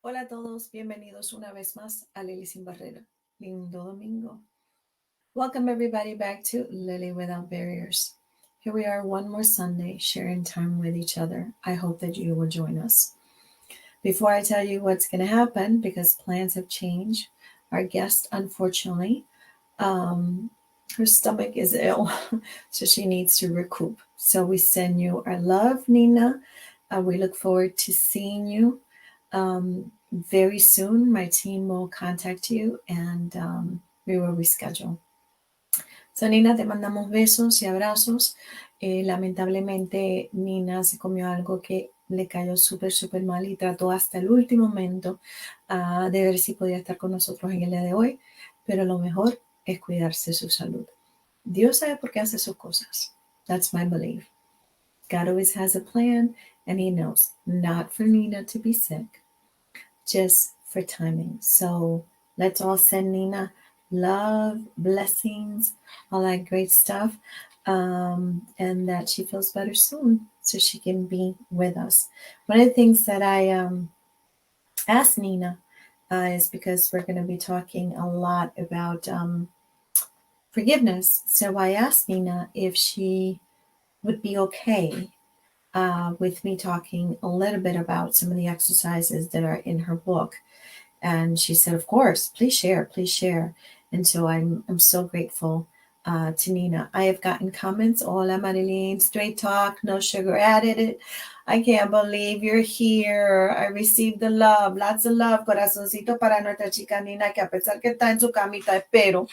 Hola a todos, bienvenidos una vez más a Lily Sin Barrera. Lindo domingo. Welcome everybody back to Lily Without Barriers. Here we are one more Sunday sharing time with each other. I hope that you will join us. Before I tell you what's going to happen, because plans have changed, our guest, unfortunately, her stomach is ill, so she needs to recoup. So we send you our love, Nina. We look forward to seeing you very soon. My team will contact you and we will reschedule. So, Nina, te mandamos besos y abrazos. Lamentablemente, Nina se comió algo que le cayó súper mal y trató hasta el último momento de ver si podía estar con nosotros en el día de hoy, pero lo mejor es cuidarse su salud. Dios sabe por qué hace sus cosas. That's my belief. God always has a plan, and He knows not for Nina to be sick, just for timing. So let's all send Nina love, blessings, all that great stuff, and that she feels better soon so she can be with us. One of the things that I asked Nina is because we're going to be talking a lot about forgiveness. So I asked Nina if she would be okay with me talking a little bit about some of the exercises that are in her book. And she said, of course, please share, please share. And so I'm so grateful to Nina. I have gotten comments, hola Marilyn, straight talk, no sugar added. I can't believe you're here. I received the love, lots of love, corazoncito para nuestra chica Nina, que a pesar que está en su camita, espero,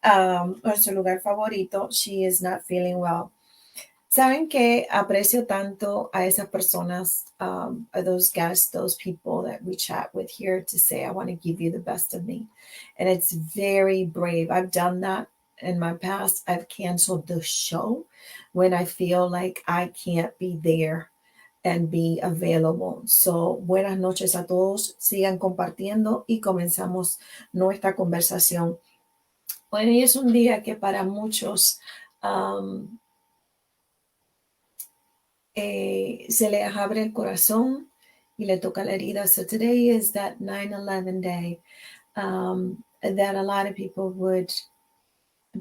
en su lugar favorito, she is not feeling well. Saben que aprecio tanto a esas personas, a those guests, those people that we chat with here to say, I want to give you the best of me. And it's very brave. I've done that in my past. I've canceled the show when I feel like I can't be there and be available. So, buenas noches a todos. Sigan compartiendo y comenzamos nuestra conversación. Hoy es un día que para muchos se le abre el corazón y le toca la herida. So today is that 9/11 day that a lot of people would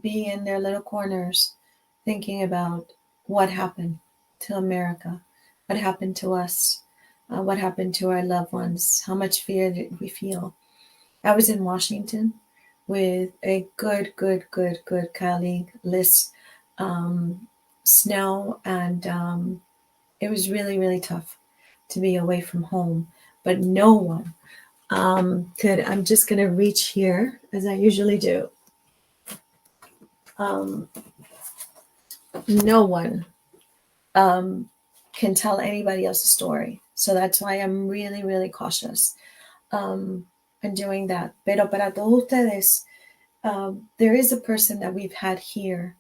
be in their little corners thinking about what happened to America, what happened to us, what happened to our loved ones, how much fear did we feel. I was in Washington with a good colleague, Liz Snow, and it was really tough to be away from home, but no one could. I'm just going to reach here as I usually do. No one can tell anybody else's story. So that's why I'm really cautious in doing that. Pero para todos ustedes, there is a person that we've had here,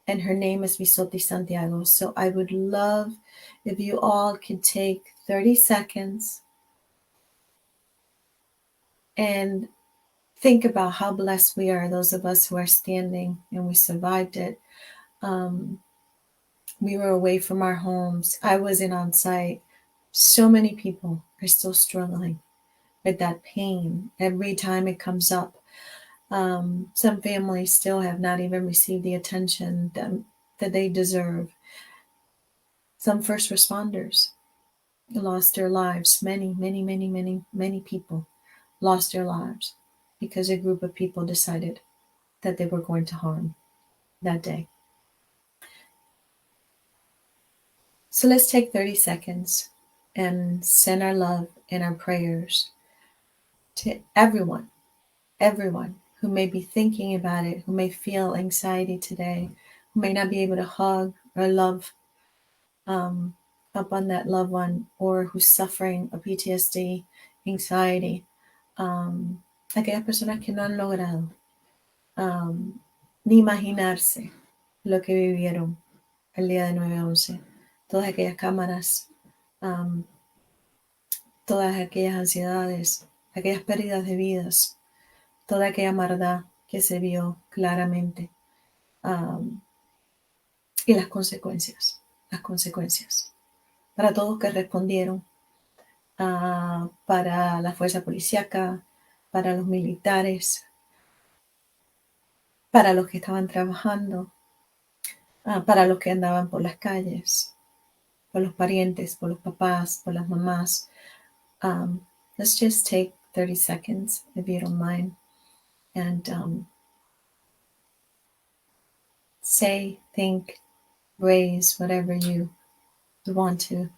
and her name is Bisotti Santiago. So I would love if you all could take 30 seconds and think about how blessed we are, those of us who are standing and we survived it. We were away from our homes. I wasn't on site. So many people are still struggling with that pain every time it comes up. Some families still have not even received the attention that they deserve. Some first responders lost their lives. Many people lost their lives because a group of people decided that they were going to harm that day. So let's take 30 seconds and send our love and our prayers to everyone who may be thinking about it, who may feel anxiety today, who may not be able to hug or love upon that loved one, or who's suffering a PTSD, anxiety. Aquellas personas que no han logrado ni imaginarse lo que vivieron el día de 9/11. Todas aquellas cámaras, todas aquellas ansiedades, aquellas pérdidas de vidas, toda aquella maldad que se vio claramente, y las consecuencias para todos que respondieron, para la fuerza policíaca, para los militares, para los que estaban trabajando, para los que andaban por las calles, por los parientes, por los papás, por las mamás. Um, let's just take 30 seconds, if you don't mind, and say, think, raise whatever you want to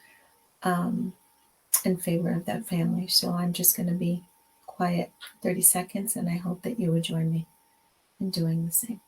in favor of that family. So I'm just going to be quiet 30 seconds, and I hope that you would join me in doing the same.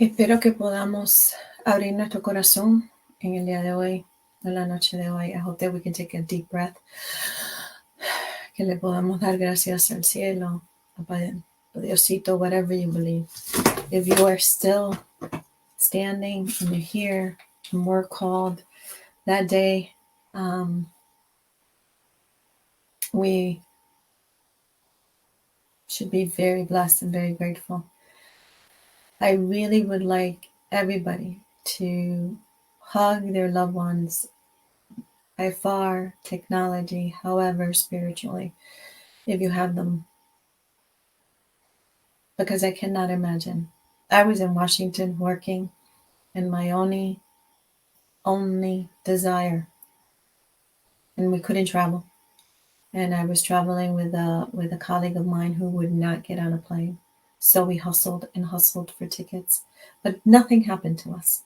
Espero que podamos abrir nuestro corazón en el día de hoy, en la noche de hoy. I hope that we can take a deep breath. Que le podamos dar gracias al cielo, a Diosito, whatever you believe. If you are still standing and you're here and we're called that day, we should be very blessed and very grateful. I really would like everybody to hug their loved ones by far, technology, however, spiritually, if you have them. Because I cannot imagine. I was in Washington working, and my only desire, and we couldn't travel. And I was traveling with a colleague of mine who would not get on a plane. So we hustled and hustled for tickets, but nothing happened to us.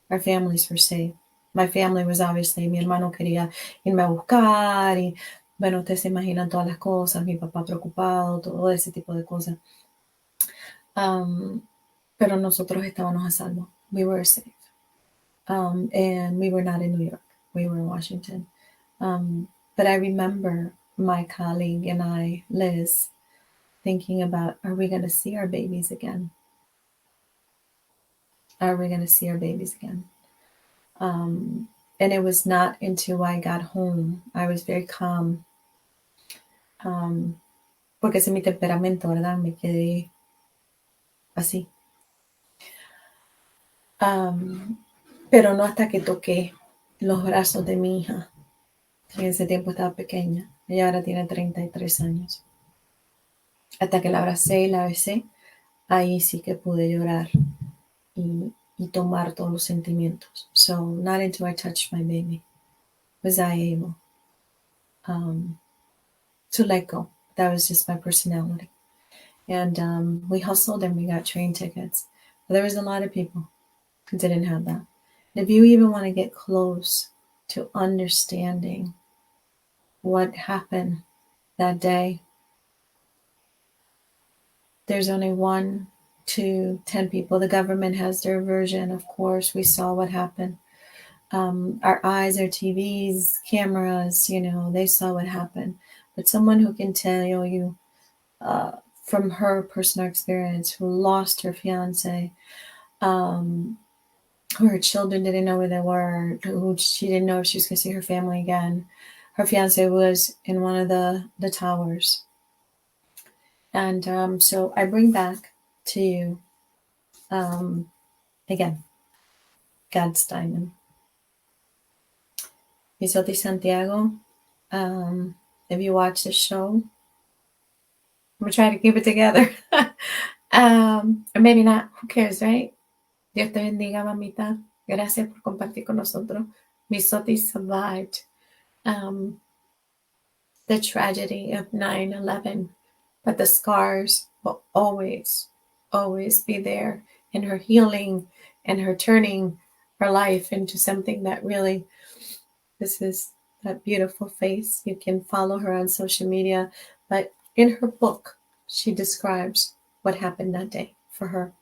Our families were saved. My family was obviously, mi hermano quería irme a buscar y, bueno, ustedes se imaginan todas las cosas, mi papá preocupado, todo ese tipo de cosas. Pero nosotros estábamos a salvo. We were safe. And we were not in New York. We were in Washington. But I remember my colleague and I, Liz, thinking about, are we going to see our babies again? Are we going to see our babies again? And it was not until I got home, I was very calm. Porque ese es mi temperamento, ¿verdad? Me quedé así. Pero no hasta que toqué los brazos de mi hija, que en ese tiempo estaba pequeña. Ella ahora tiene 33 años. Hasta que la abracé y la besé, ahí sí que pude llorar y tomar todos los sentimientos. So not until I touched my baby was I able to let go. That was just my personality. And we hustled and we got train tickets. But there was a lot of people who didn't have that. And if you even want to get close to understanding what happened that day, there's only 1 to 10 people. The government has their version, of course. We saw what happened. Our eyes, our TVs, cameras, they saw what happened. But someone who can tell you from her personal experience, who lost her fiance, who her children didn't know where they were, who she didn't know if she was going to see her family again. Her fiance was in one of the towers. And so I bring back to you, again, God's diamond. Isotti Santiago, if you watch the show, I'm going to try to keep it together. Or maybe not. Who cares, right? Dios te bendiga, mamita. Gracias por compartir con nosotros. Misoti survived the tragedy of 9/11, but the scars will always, always be there in her healing and her turning her life into something that really, this is that beautiful face. You can follow her on social media, but in her book, she describes what happened that day for her.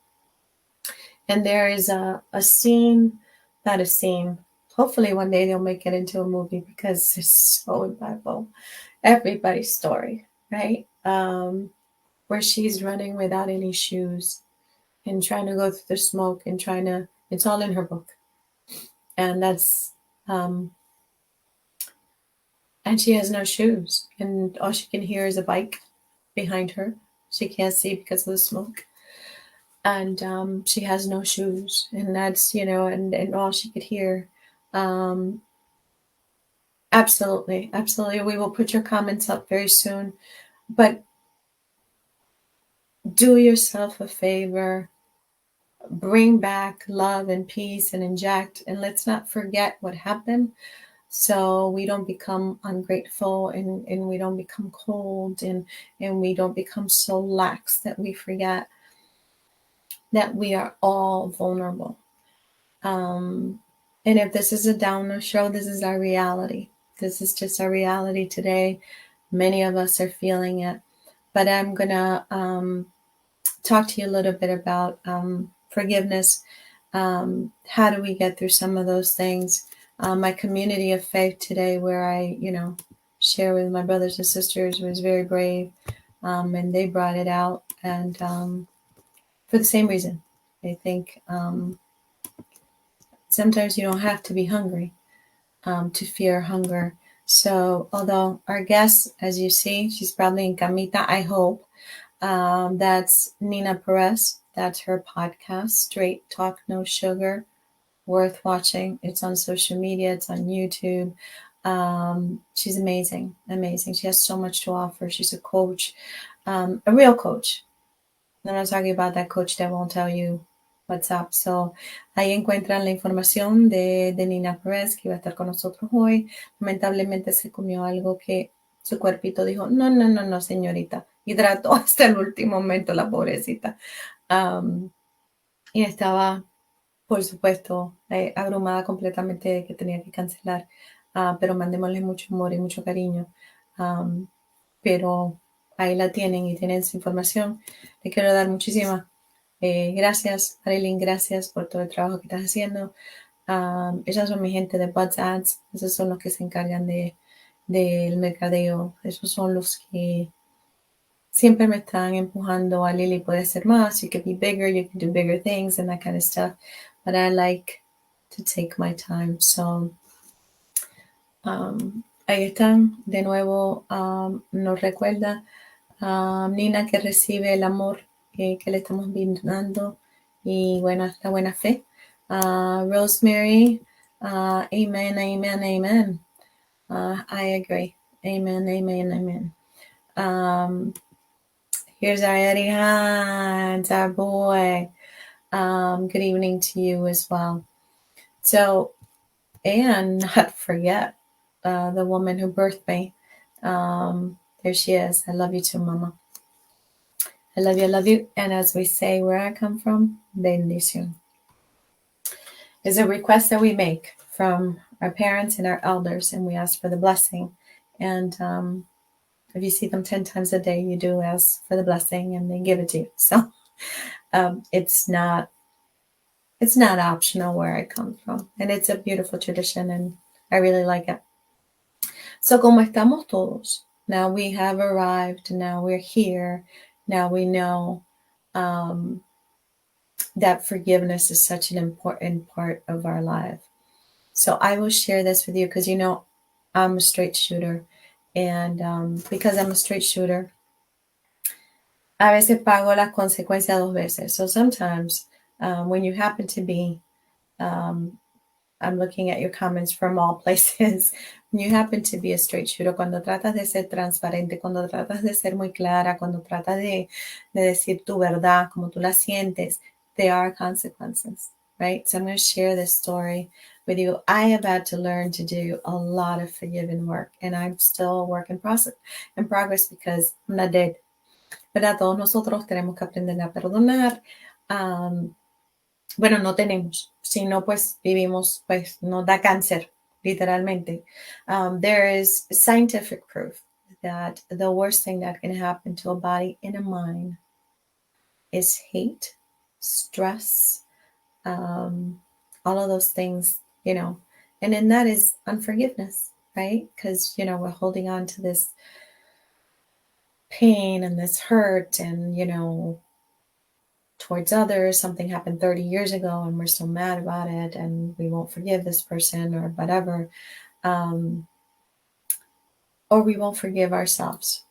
And there is a scene, not a scene. Hopefully one day they'll make it into a movie because it's so impactful. Everybody's story, right? Where she's running without any shoes and trying to go through the smoke and trying to, it's all in her book. And that's, and she has no shoes. And all she can hear is a bike behind her. She can't see because of the smoke. And she has no shoes. And that's, and all she could hear. Absolutely. Absolutely. We will put your comments up very soon. But do yourself a favor. Bring back love and peace and inject. And let's not forget what happened. So we don't become ungrateful and we don't become cold and we don't become so lax that we forget that we are all vulnerable. And if this is a downer show, this is our reality. This is just our reality today. Many of us are feeling it. But I'm going to talk to you a little bit about forgiveness. How do we get through some of those things? My community of faith today, where I, share with my brothers and sisters, was very brave. And they brought it out. And for the same reason, I think sometimes you don't have to be hungry to fear hunger. So although our guest, as you see, she's probably in camita, I hope. That's Nina Perez. That's her podcast, Straight Talk No Sugar. Worth watching. It's on social media. It's on YouTube. She's amazing. She has so much to offer. She's a coach, a real coach. I'm not talking about that coach that won't tell you what's up. So ahí encuentran la información de Nina Perez, que iba a estar con nosotros hoy. Lamentablemente se comió algo que su cuerpito dijo, no, señorita. Hidrató hasta el último momento la pobrecita. Y estaba, por supuesto, abrumada completamente de que tenía que cancelar. Pero mandémosle mucho amor y mucho cariño. Pero ahí la tienen y tienen su información. Le quiero dar muchísimas gracias, Marilyn, gracias por todo el trabajo que estás haciendo. Ellas son mi gente de Buds Ads. Esos son los que se encargan del mercadeo. Esos son los que siempre me están empujando a Lily, puede ser más, you can be bigger, you can do bigger things and that kind of stuff. But I like to take my time. So, ahí están. De nuevo, nos recuerda Nina que recibe el amor que le estamos brindando y la buena fe. Rosemary, amen. I agree. Amen. Here's our Eddie Hans, our boy. Good evening to you as well. So, and not forget the woman who birthed me. There she is. I love you too, Mama. I love you. And as we say, where I come from, bendición. Is a request that we make from our parents and our elders, and we ask for the blessing. And if you see them 10 times a day, you do ask for the blessing, and they give it to you. So it's not optional where I come from, and it's a beautiful tradition, and I really like it. So como estamos todos, now we have arrived, now we're here, now we know that forgiveness is such an important part of our life. So I will share this with you because I'm a straight shooter, and because I'm a straight shooter, a veces pago las consecuencias dos veces. So sometimes when you happen to be I'm looking at your comments from all places. You happen to be a straight shooter. Cuando tratas de ser transparente, cuando tratas de ser muy clara, cuando tratas de decir tu verdad, como tú la sientes, there are consequences, right? So I'm going to share this story with you. I have had to learn to do a lot of forgiving work, and I'm still a work in progress because I'm not dead. ¿Verdad? Todos nosotros tenemos que aprender a perdonar. Bueno, no tenemos, si no, pues vivimos, pues nos da cáncer, literalmente. There is scientific proof that the worst thing that can happen to a body and a mind is hate, stress, all of those things, and then that is unforgiveness, right? Because, we're holding on to this pain and this hurt and, towards others. Something happened 30 years ago and we're still mad about it and we won't forgive this person or whatever. Or we won't forgive ourselves,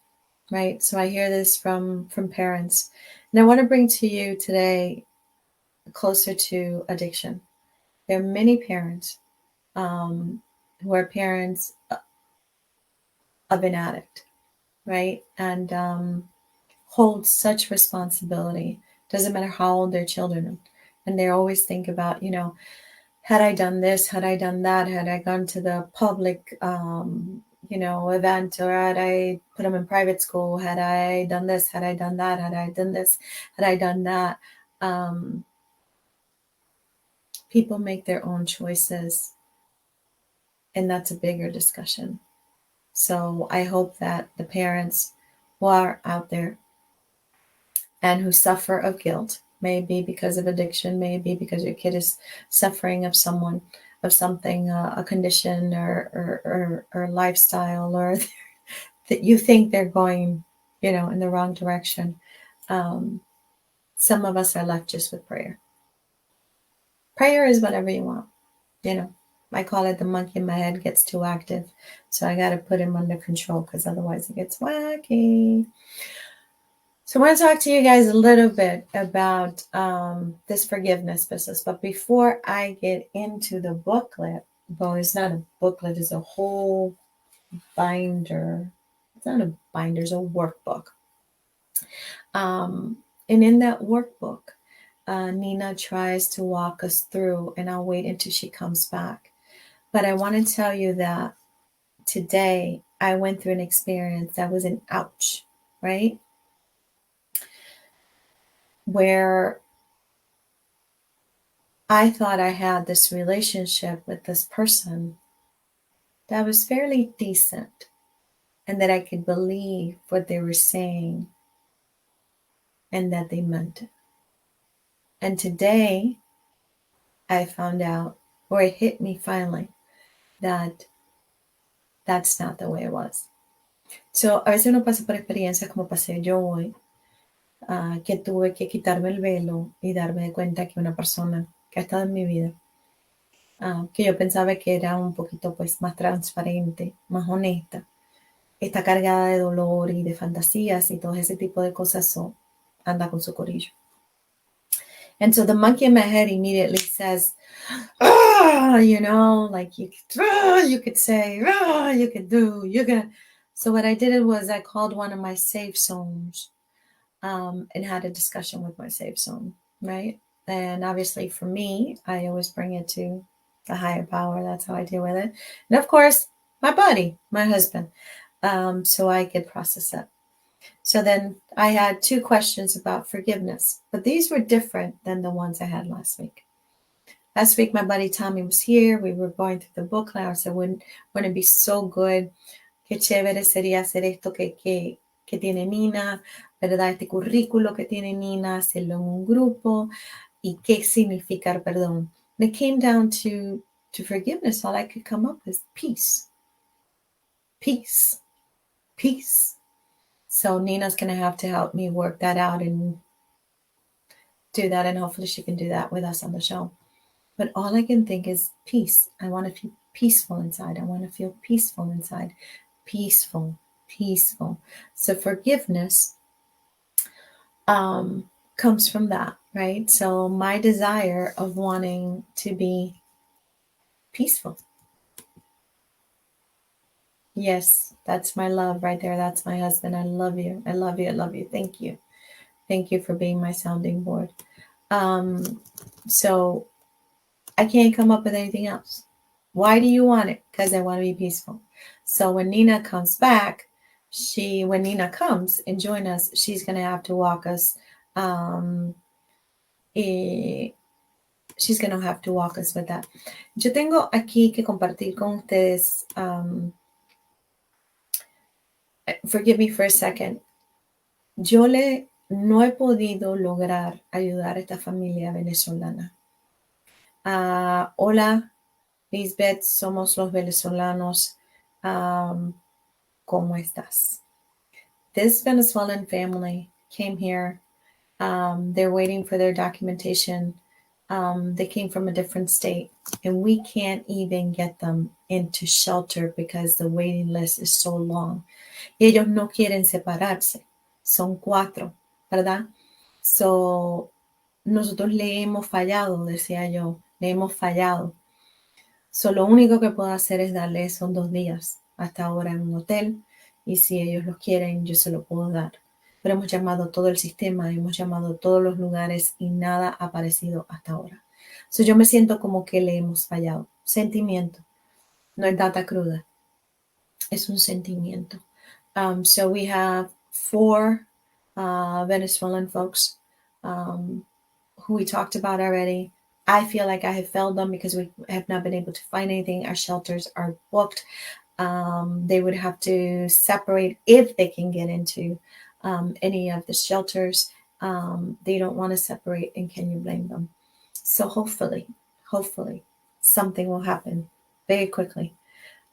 right? So I hear this from parents. And I want to bring to you today closer to addiction. There are many parents who are parents of an addict, right? And hold such responsibility. Doesn't matter how old their children are. And they always think about, had I done this, had I done that, had I gone to the public, event, or had I put them in private school, had I done this, had I done that, had I done this, had I done that. People make their own choices, and that's a bigger discussion. So I hope that the parents who are out there and who suffer of guilt, maybe because of addiction, maybe because your kid is suffering of something, a condition or lifestyle, or that you think they're going, in the wrong direction. Some of us are left just with prayer. Prayer is whatever you want, I call it the monkey in my head gets too active. So I got to put him under control because otherwise it gets wacky. So I want to talk to you guys a little bit about this forgiveness business. But before I get into the booklet, well, it's not a booklet, it's a whole binder. It's not a binder, it's a workbook. And in that workbook, Nina tries to walk us through, and I'll wait until she comes back. But I want to tell you that today I went through an experience that was an ouch, right? Where I thought I had this relationship with this person that was fairly decent and that I could believe what they were saying and that they meant it. And today I found out, or it hit me finally, that that's not the way it was. So a veces uno pasa por experiencias como pasé yo hoy, que tuve que quitarme el velo y darme cuenta que una persona que ha estado en mi vida, que yo pensaba que era un poquito pues más transparente, más honesta, está cargada de dolor y de fantasías y todo ese tipo de cosas, anda con su corillo. And so the monkey in my head immediately says, like you could say, you could do, you could. So what I did was I called one of my safe zones and had a discussion with my safe zone, right? And obviously for me, I always bring it to the higher power. That's how I deal with it. And of course, my buddy, my husband, so I could process it. So then I had 2 questions about forgiveness, but these were different than the ones I had last week. Last week, my buddy Tommy was here. We were going through the book, and I said, wouldn't it be so good? Qué chévere sería hacer esto que tiene Nina, ¿verdad? Este currículo que tiene Nina, hacerlo en un grupo. ¿Y qué significar perdón? And it came down to forgiveness. All I could come up with peace. Peace. Peace. So Nina's going to have to help me work that out and do that, and hopefully she can do that with us on the show. But all I can think is peace. I want to feel peaceful inside. I want to feel peaceful inside. Peaceful, peaceful. So forgiveness comes from that, right? So my desire of wanting to be peaceful. Yes, that's my love right there. That's my husband. I love you. I love you. I love you. Thank you. Thank you for being my sounding board. So I can't come up with anything else. Why do you want it? Because I want to be peaceful. So when Nina comes back, when Nina comes and join us, she's going to have to walk us. She's going to have to walk us with that. Yo tengo aquí que compartir con ustedes. Forgive me for a second. Yo no he podido lograr ayudar a esta familia venezolana. Hola, Lisbeth, somos los venezolanos. ¿Cómo estás? This Venezuelan family came here. They're waiting for their documentation. They came from a different state, and we can't even get them into shelter because the waiting list is so long. Ellos no quieren separarse. Son 4, ¿verdad? So, nosotros le hemos fallado, decía yo, le hemos fallado. So, lo único que puedo hacer es darles son 2 días hasta ahora en un hotel, y si ellos lo quieren, yo se lo puedo dar. Pero hemos llamado todo el sistema, hemos llamado todos los lugares y nada ha aparecido hasta ahora. So, yo me siento como que le hemos fallado. Sentimiento, no es data cruda, es un sentimiento. So we have 4 Venezuelan folks who we talked about already. I feel like I have failed them because we have not been able to find anything. Our shelters are booked. They would have to separate if they can get into any of the shelters. They don't want to separate, and can you blame them? So hopefully, something will happen very quickly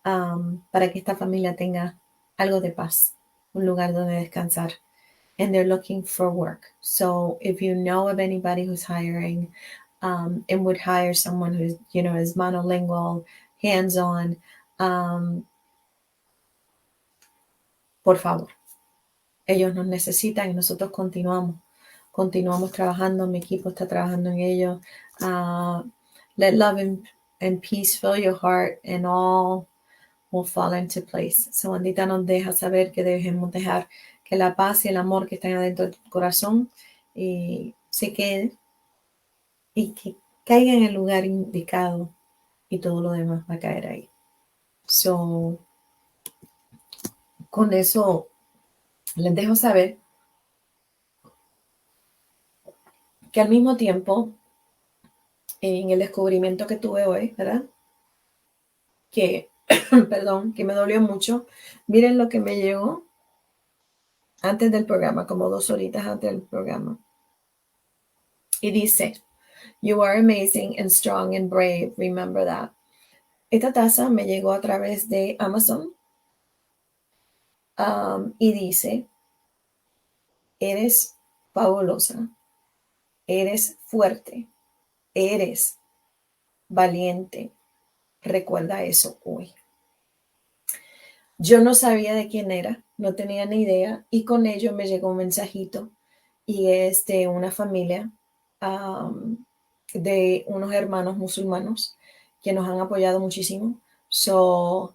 para que esta familia tenga algo de paz, un lugar donde descansar. And they're looking for work. So if you know of anybody who's hiring and would hire someone who's, is monolingual, hands-on, por favor, ellos nos necesitan y nosotros continuamos trabajando. Mi equipo está trabajando en ello. Let love and peace fill your heart, and all will fall into place. So, Andita nos deja saber que debemos dejar que la paz y el amor que están adentro de tu corazón se quede y que caiga en el lugar indicado, y todo lo demás va a caer ahí. So, con eso les dejo saber que al mismo tiempo, en el descubrimiento que tuve hoy, ¿verdad? Que, perdón, que me dolió mucho. Miren lo que me llegó antes del programa, como 2 horitas antes del programa. Y dice: You are amazing and strong and brave. Remember that. Esta taza me llegó a través de Amazon y dice: eres fabulosa, eres fuerte, eres valiente. Recuerda eso hoy. Yo no sabía de quién era, no tenía ni idea, y con ello me llegó un mensajito, y es de una familia de unos hermanos musulmanos que nos han apoyado muchísimo. So,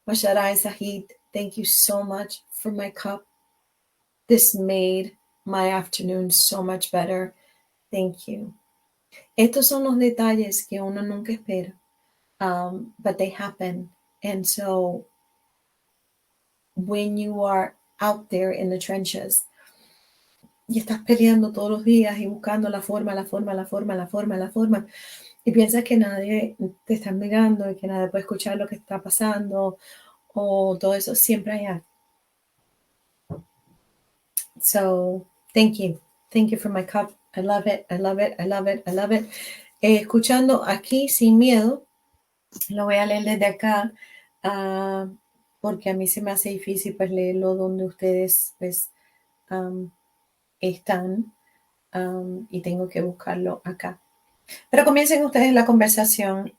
Masharai Sahid, thank you so much for my cup. This made my afternoon so much better. Thank you. Estos son los detalles que uno nunca espera, but they happen. And so when you are out there in the trenches y estás peleando todos los días y buscando la forma, y piensas que nadie te está mirando y que nadie puede escuchar lo que está pasando o todo eso, siempre hay algo. So, thank you. Thank you for my cup. I love it. I love it. I love it. I love it. Escuchando aquí sin miedo, lo voy a leer desde acá, porque a mí se me hace difícil pues leerlo donde ustedes pues están, y tengo que buscarlo acá. Pero comiencen ustedes la conversación.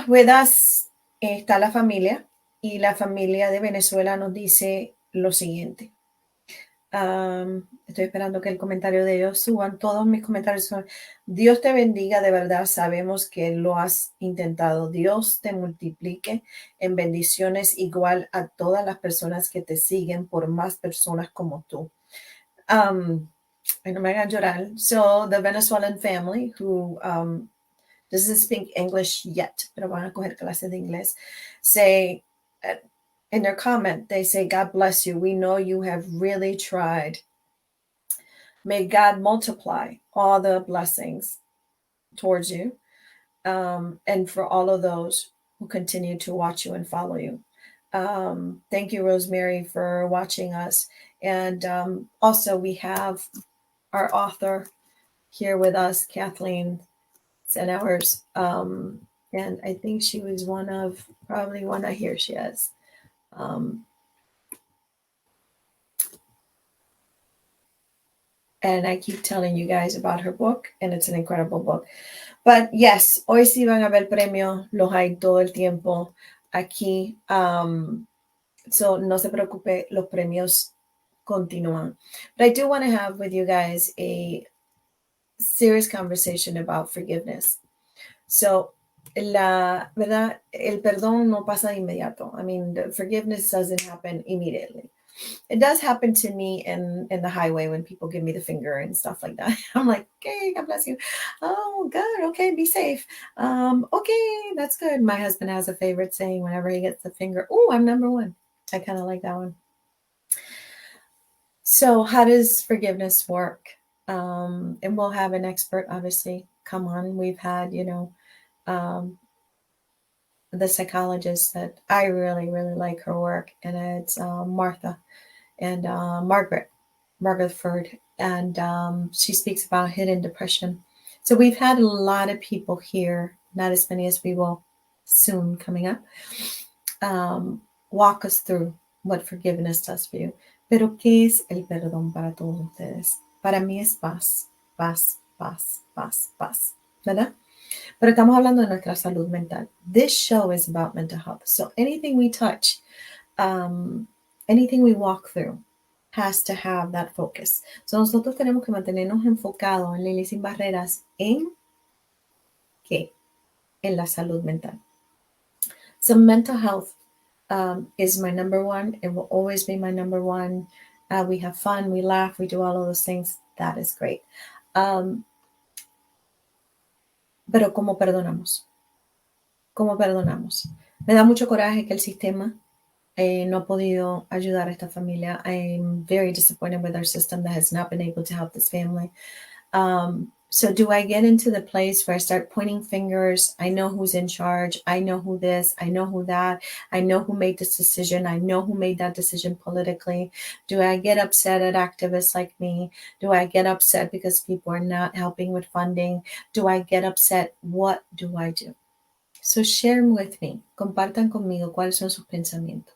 With us está la familia, y la familia de Venezuela nos dice lo siguiente. Estoy esperando que el comentario de ellos suban. Todos mis comentarios son: Dios te bendiga, de verdad sabemos que lo has intentado. Dios te multiplique en bendiciones igual a todas las personas que te siguen, por más personas como tú. Ay, no me hagan llorar. So, the Venezuelan family who doesn't speak English yet, pero van a coger clases de inglés, say, in their comment, they say, God bless you. We know you have really tried. May God multiply all the blessings towards you, and for all of those who continue to watch you and follow you. Thank you, Rosemary, for watching us. And also, we have our author here with us, Kathleen Senowers. And I think she was probably one of, here she is. And I keep telling you guys about her book, and it's an incredible book. But yes, hoy sí van a ver premios, los hay todo el tiempo aquí. So no se preocupe, los premios continúan. But I do want to have with you guys a serious conversation about forgiveness. So, la verdad, el perdón no pasa de inmediato. I mean, the forgiveness doesn't happen immediately. It does happen to me in the highway when people give me the finger and stuff like that. I'm like, okay, God bless you. Oh, good. Okay, be safe. Okay, that's good. My husband has a favorite saying whenever he gets the finger. Oh, I'm number one. I kind of like that one. So how does forgiveness work? And we'll have an expert, obviously, come on. We've had, the psychologist that I really, really like her work, and it's Martha and Margaret Ford, and she speaks about hidden depression. So we've had a lot of people here, not as many as we will soon coming up, walk us through what forgiveness does for you. Pero ¿qué es el perdón para todos ustedes? Para mí es paz, paz, paz, paz, paz, ¿verdad? Pero estamos hablando de nuestra salud mental. This show is about mental health. So anything we touch, anything we walk through has to have that focus. So nosotros tenemos que mantenernos enfocados en Lilly Sin Barreras en ¿qué? En la salud mental. So mental health is my number one. It will always be my number one. We have fun, we laugh, we do all of those things. That is great. Pero ¿cómo perdonamos? ¿Cómo perdonamos? Me da mucho coraje que el sistema no ha podido ayudar a esta familia. I'm very disappointed with our system that has not been able to help this family. So do I get into the place where I start pointing fingers? I know who's in charge. I know who this. I know who that. I know who made this decision. I know who made that decision politically. Do I get upset at activists like me? Do I get upset because people are not helping with funding? Do I get upset? What do I do? So share with me. Compartan conmigo cuáles son sus pensamientos.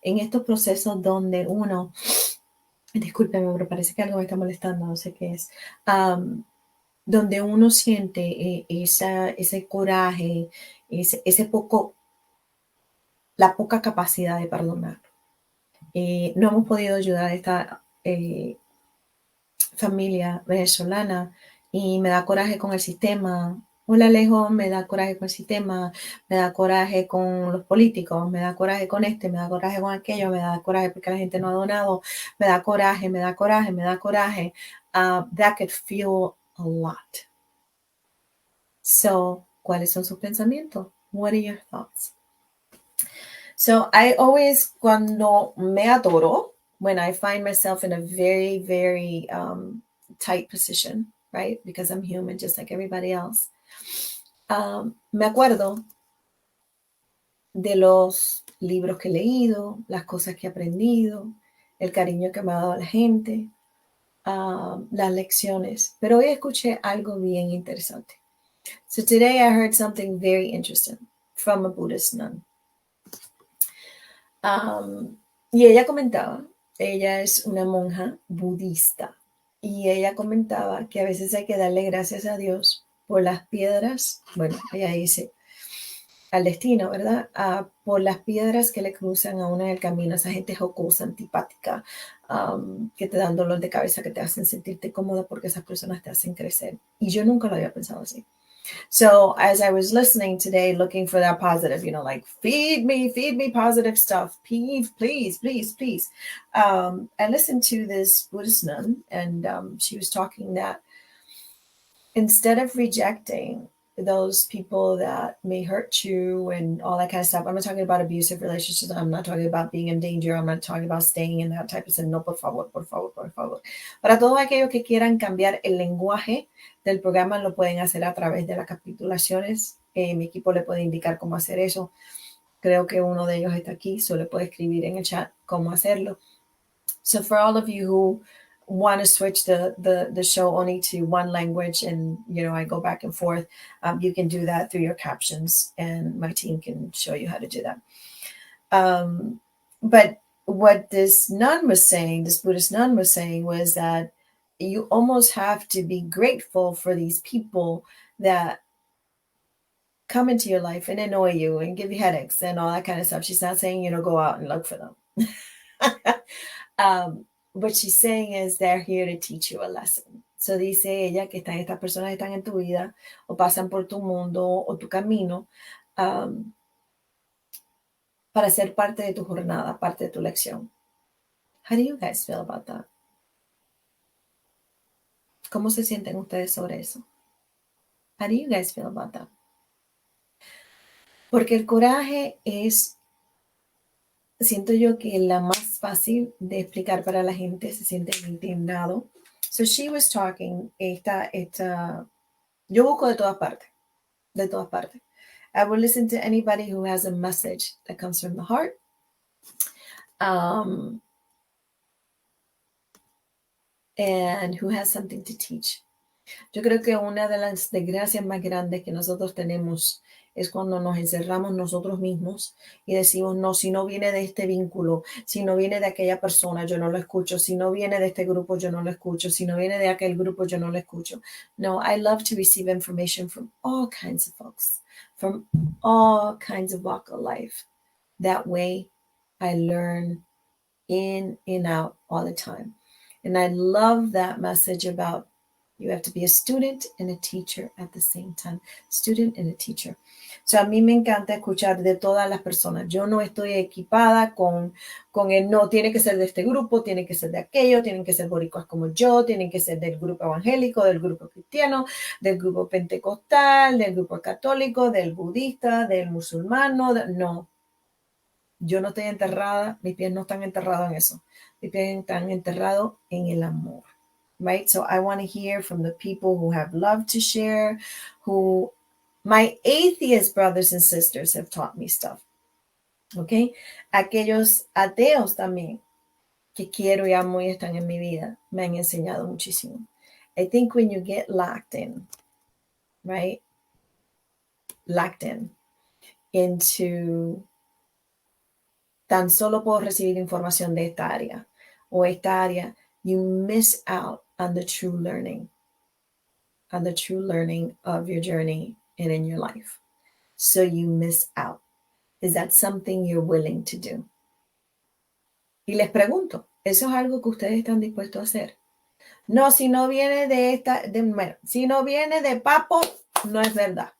En estos procesos donde uno, discúlpeme, pero parece que algo me está molestando, no sé qué es, donde uno siente ese coraje, la poca capacidad de perdonar. No hemos podido ayudar a esta familia venezolana y me da coraje con el sistema. Hola Alejo, me da coraje con el sistema, me da coraje con los políticos, me da coraje con este, me da coraje con aquello, me da coraje porque la gente no ha donado, me da coraje, me da coraje, me da coraje. That could feel a lot. So, ¿cuáles son sus pensamientos? What are your thoughts? So, I always, cuando me atoro, when I find myself in a very, very tight position, right? Because I'm human, just like everybody else. Me acuerdo de los libros que he leído, las cosas que he aprendido, el cariño que me ha dado la gente, las lecciones. Pero hoy escuché algo bien interesante. So today I heard something very interesting from a Buddhist nun. Y ella comentaba, ella es una monja budista, y ella comentaba que a veces hay que darle gracias a Dios por las piedras. Bueno, ella dice, al destino, ¿verdad? Por las piedras que le cruzan a uno en el camino, esa gente jocosa, antipática, que te dan dolor de cabeza, que te hacen sentirte cómoda porque esas personas te hacen crecer. Y yo nunca lo había pensado así. So as I was listening today, looking for that positive, like feed me positive stuff, please, please, please, please. I listened to this Buddhist nun, and she was talking that instead of rejecting those people that may hurt you and all that kind of stuff, I'm not talking about abusive relationships. I'm not talking about being in danger. I'm not talking about staying in that type of thing. No, por favor, por favor, por favor. Para todos aquellos que quieran cambiar el lenguaje del programa, lo pueden hacer a través de las capitulaciones. Mi equipo le puede indicar cómo hacer eso. Creo que uno de ellos está aquí, solo puede escribir en el chat cómo hacerlo. So for all of you who want to switch the show only to one language, and I go back and forth, you can do that through your captions, and my team can show you how to do that. But what this Buddhist nun was saying, was that you almost have to be grateful for these people that come into your life and annoy you and give you headaches and all that kind of stuff. She's not saying, go out and look for them. What she's saying is they're here to teach you a lesson. So dice ella que estas personas están en tu vida o pasan por tu mundo o tu camino para ser parte de tu jornada, parte de tu lección. How do you guys feel about that? ¿Cómo se sienten ustedes sobre eso? How do you guys feel about that? Porque el coraje es, siento yo, que la más fácil de explicar para la gente, se siente indignado. So she was talking, yo busco de todas partes. I will listen to anybody who has a message that comes from the heart. And who has something to teach. Yo creo que una de las desgracias más grandes que nosotros tenemos es cuando nos encerramos nosotros mismos y decimos, no, si no viene de este vínculo, si no viene de aquella persona, yo no lo escucho. Si no viene de este grupo, yo no lo escucho. Si no viene de aquel grupo, yo no lo escucho. No, I love to receive information from all kinds of folks, from all kinds of walk of life. That way, I learn in and out all the time. And I love that message about you have to be a student and a teacher at the same time. Student and a teacher. So a mí me encanta escuchar de todas las personas. Yo no estoy equipada con el no, tiene que ser de este grupo, tiene que ser de aquello, tienen que ser boricuas como yo, tienen que ser del grupo evangélico, del grupo cristiano, del grupo pentecostal, del grupo católico, del budista, del musulmano. No. Yo no estoy enterrada, mis pies no están enterrados en eso. Mis pies están enterrados en el amor. Right? So I want to hear from the people who have love to share, who my atheist brothers and sisters have taught me stuff. Okay? Aquellos ateos también que quiero y amo y están en mi vida me han enseñado muchísimo. I think when you get locked in, right? Locked in into tan solo puedo recibir información de esta área o esta área, you miss out on the true learning of your journey and in your life. So you miss out. Is that something you're willing to do? Y les pregunto, ¿eso es algo que ustedes están dispuestos a hacer? No, si no viene si no viene de Papo, no es verdad.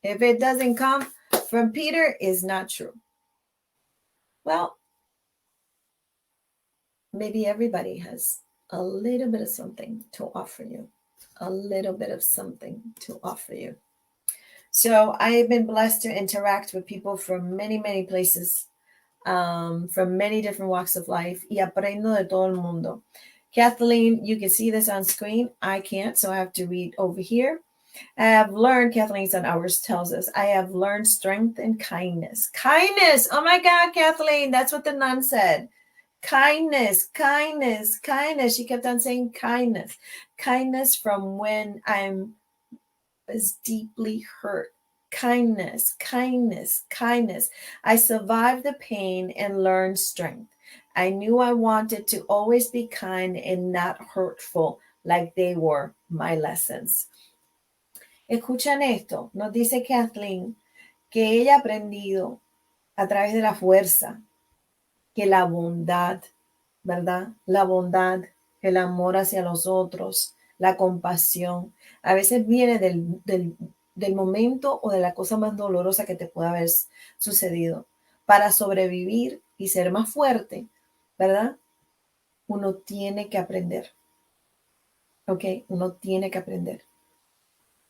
If it doesn't come from Peter, it's not true. Well, maybe everybody has a little bit of something to offer you. A little bit of something to offer you. So I've been blessed to interact with people from many, many places, from many different walks of life. Y aprendo de todo el mundo. Kathleen, you can see this on screen. I can't, so I have to read over here. I have learned, Kathleen Sun Hours tells us, I have learned strength and kindness. Kindness! Oh my God, Kathleen, that's what the nun said. Kindness, kindness, kindness. She kept on saying kindness. Kindness from when I was deeply hurt. Kindness, kindness, kindness. I survived the pain and learned strength. I knew I wanted to always be kind and not hurtful like they were my lessons. Escuchan esto, nos dice Kathleen que ella ha aprendido a través de la fuerza, que la bondad, ¿verdad? La bondad, el amor hacia los otros, la compasión, a veces viene del momento o de la cosa más dolorosa que te pueda haber sucedido. Para sobrevivir y ser más fuerte, ¿verdad? Uno tiene que aprender, ¿ok? Uno tiene que aprender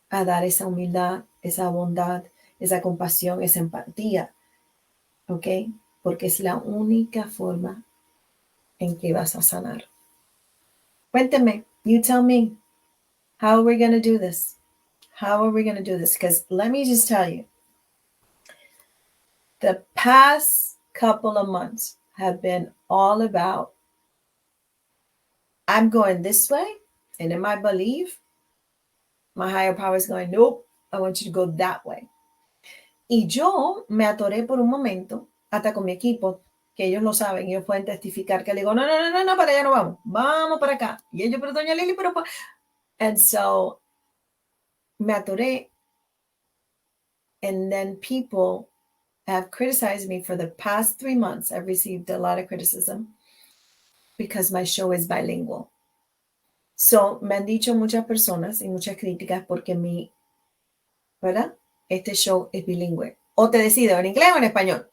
a dar esa humildad, esa bondad, esa compasión, esa empatía, ¿ok? Porque es la única forma en que vas a sanar. Cuénteme, you tell me, how are we going to do this? How are we going to do this? Because let me just tell you, the past couple of months have been all about, I'm going this way, and in my belief, my higher power is going, nope, I want you to go that way. Y yo me atoré por un momento, hasta con mi equipo, que ellos lo saben, ellos pueden testificar, que le digo, no, para allá no vamos, vamos para acá. Y ellos, pero doña Lily, pero... And so, me atoré, and then people have criticized me for the past 3 months. I've received a lot of criticism because my show is bilingual. So, me han dicho muchas personas y muchas críticas porque ¿verdad? Este show es bilingüe. O te decido en inglés o en español.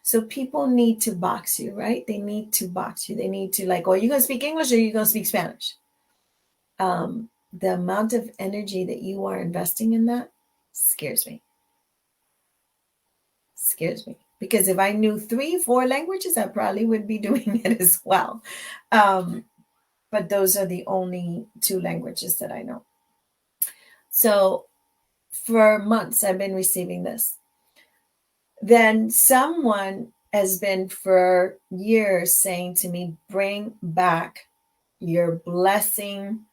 So people need to box you, right? They need to box you. They need to like, oh, you going to speak English or you going to speak Spanish? The amount of energy that you are investing in that scares me. Scares me. Because if I knew 3-4 languages, I probably would be doing it as well. But those are the only 2 languages that I know. So for months, I've been receiving this. Then someone has been for years saying to me, bring back your blessing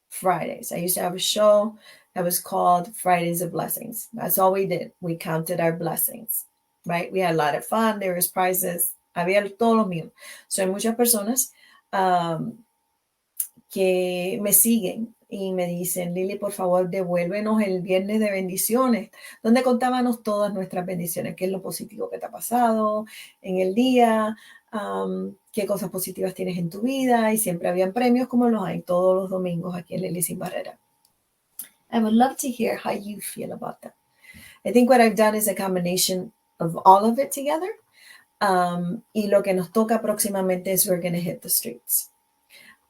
Fridays. I used to have a show that was called Fridays of Blessings. That's all we did. We counted our blessings, right? We had a lot of fun. There was prizes. Había todo lo mío. So hay muchas personas que me siguen y me dicen, Lily, por favor, devuélvenos el viernes de bendiciones, donde contábamos todas nuestras bendiciones, qué es lo positivo que te ha pasado en el día, qué cosas positivas tienes en tu vida, y siempre habían premios como los hay todos los domingos aquí en Lily Sin Barrera. I would love to hear how you feel about that. I think what I've done is a combination of all of it together. Y lo que nos toca próximamente es we're going to hit the streets.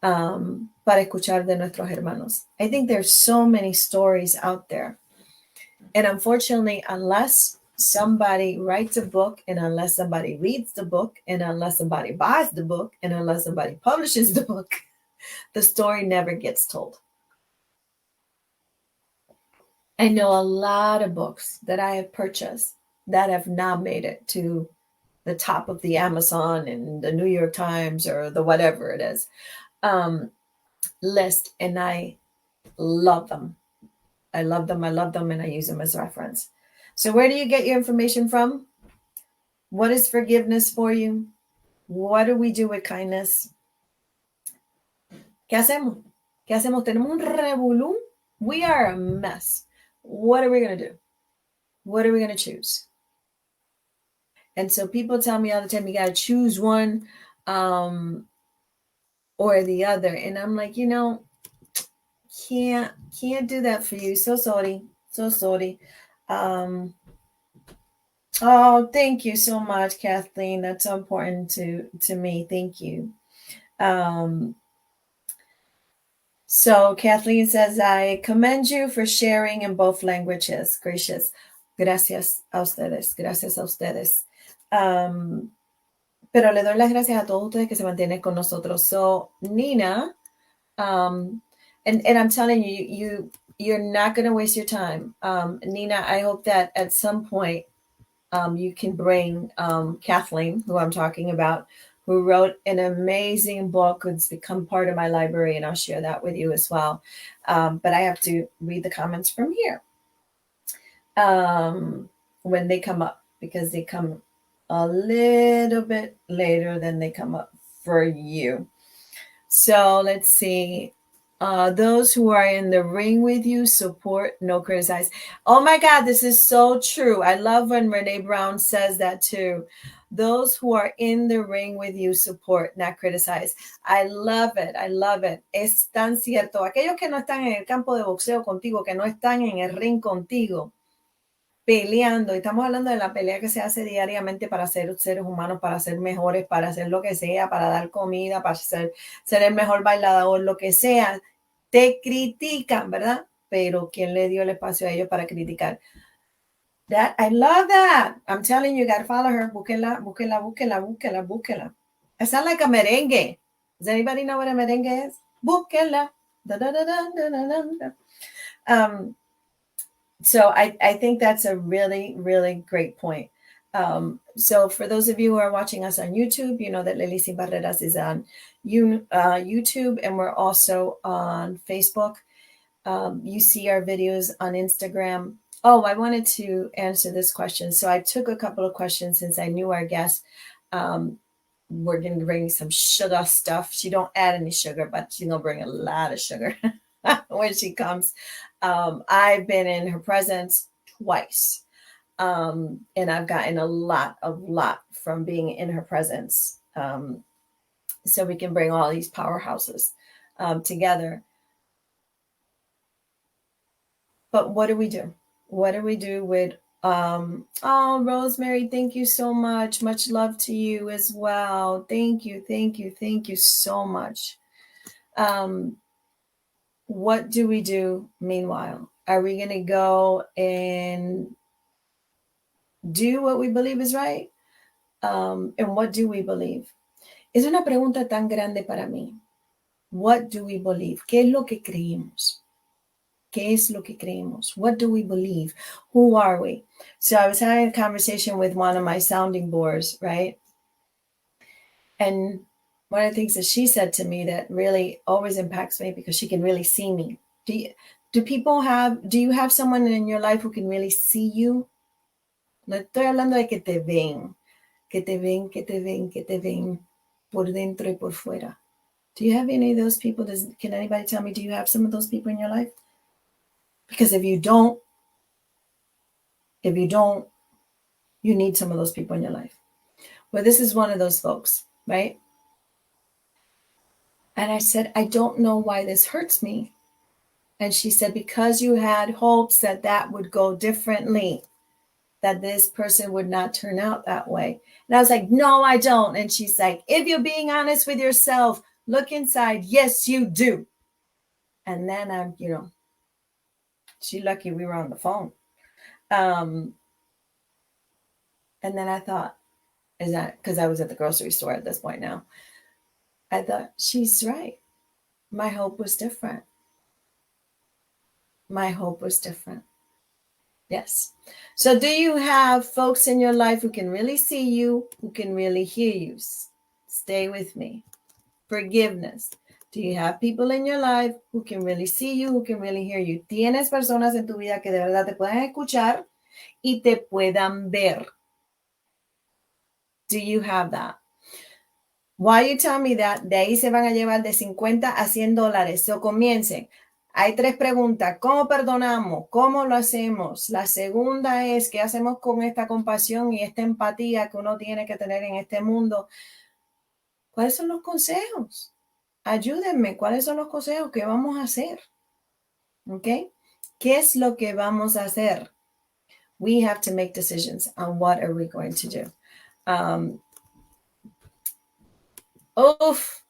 Para escuchar de nuestros hermanos. I think there's so many stories out there. And unfortunately, unless somebody writes a book, and unless somebody reads the book, and unless somebody buys the book, and unless somebody publishes the book, the story never gets told. I know a lot of books that I have purchased that have not made it to the top of the Amazon and the New York Times or the whatever it is. List, and I love them. I love them, and I use them as reference. So where do you get your information from? What is forgiveness for you? What do we do with kindness? ¿Qué hacemos? ¿Qué hacemos? Tenemos un revolú. We are a mess. What are we going to do? What are we going to choose? And so people tell me all the time, you got to choose one or the other. And I'm like, can't do that for you. So sorry. Oh, thank you so much, Kathleen. That's so important to me. Thank you. So Kathleen says, I commend you for sharing in both languages. Gracious. Gracias a ustedes. Gracias a ustedes. Pero le doy las gracias a todos ustedes que se mantienen con nosotros. So Nina, and I'm telling you, you're not going to waste your time. Nina, I hope that at some point you can bring Kathleen, who I'm talking about, who wrote an amazing book. It's become part of my library, and I'll share that with you as well. But I have to read the comments from here when they come up, because they come a little bit later than they come up for you. So let's see. Those who are in the ring with you, support, no criticize. Oh my God, this is so true. I love when Renee Brown says that too. Those who are in the ring with you, support, not criticize. I love it. I love it. Es tan cierto. Aquellos que no están en el campo de boxeo contigo, que no están en el ring contigo, peleando, y estamos hablando de la pelea que se hace diariamente para ser seres humanos, para ser mejores, para hacer lo que sea, para dar comida, para ser el mejor bailador, lo que sea, te critican, ¿verdad? Pero ¿quién le dio el espacio a ellos para criticar? That, I love that. I'm telling you, you gotta follow her. Búsquela, búsquela, búsquela, búsquela, búsquela. It sounds like a merengue. Does anybody know what a merengue is? Búsquela. Da, da, da, da, da, da, da. So I think that's a really, really great point. So for those of you who are watching us on YouTube, you know that Lilly Sin Barreras is on YouTube, and we're also on Facebook. You see our videos on Instagram. Oh, I wanted to answer this question. So I took a couple of questions since I knew our guest. We're going to bring some sugar stuff. She don't add any sugar, but she's going to bring a lot of sugar when she comes. I've been in her presence twice. And I've gotten a lot from being in her presence. So we can bring all these powerhouses together. But what do we do? What do we do with, oh, Rosemary, thank you so much. Much love to you as well. Thank you, thank you, thank you so much. What do we do meanwhile? Are we going to go and do what we believe is right? And what do we believe? Es una pregunta tan grande para mí. What do we believe? ¿Qué es lo que creemos? ¿Qué es lo que creemos? What do we believe? Who are we? So I was having a conversation with one of my sounding boards, right? And one of the things that she said to me that really always impacts me, because she can really see me. Do you have someone in your life who can really see you? No estoy hablando de que te ven, que te ven, que te ven, que te ven por dentro y por fuera. Do you have any of those people? Can anybody tell me, do you have some of those people in your life? Because if you don't, you need some of those people in your life. Well, this is one of those folks, right? And I said, I don't know why this hurts me. And she said, because you had hopes that would go differently, that this person would not turn out that way. And I was like, no, I don't. And she's like, if you're being honest with yourself, look inside. Yes, you do. And then I'm, she lucky we were on the phone. And then I thought, is that because I was at the grocery store at this point now? I thought, she's right. My hope was different. My hope was different. Yes. So do you have folks in your life who can really see you, who can really hear you? Stay with me. Forgiveness. Do you have people in your life who can really see you, who can really hear you? ¿Tienes personas en tu vida que de verdad te puedan escuchar y te puedan ver? Do you have that? Why you tell me that? De ahí se van a llevar de 50 a $100. So comiencen. Hay 3 preguntas. ¿Cómo perdonamos? ¿Cómo lo hacemos? La segunda es, ¿qué hacemos con esta compasión y esta empatía que uno tiene que tener en este mundo? ¿Cuáles son los consejos? Ayúdenme. ¿Cuáles son los consejos? ¿Qué vamos a hacer? ¿Ok? ¿Qué es lo que vamos a hacer? We have to make decisions on what are we going to do.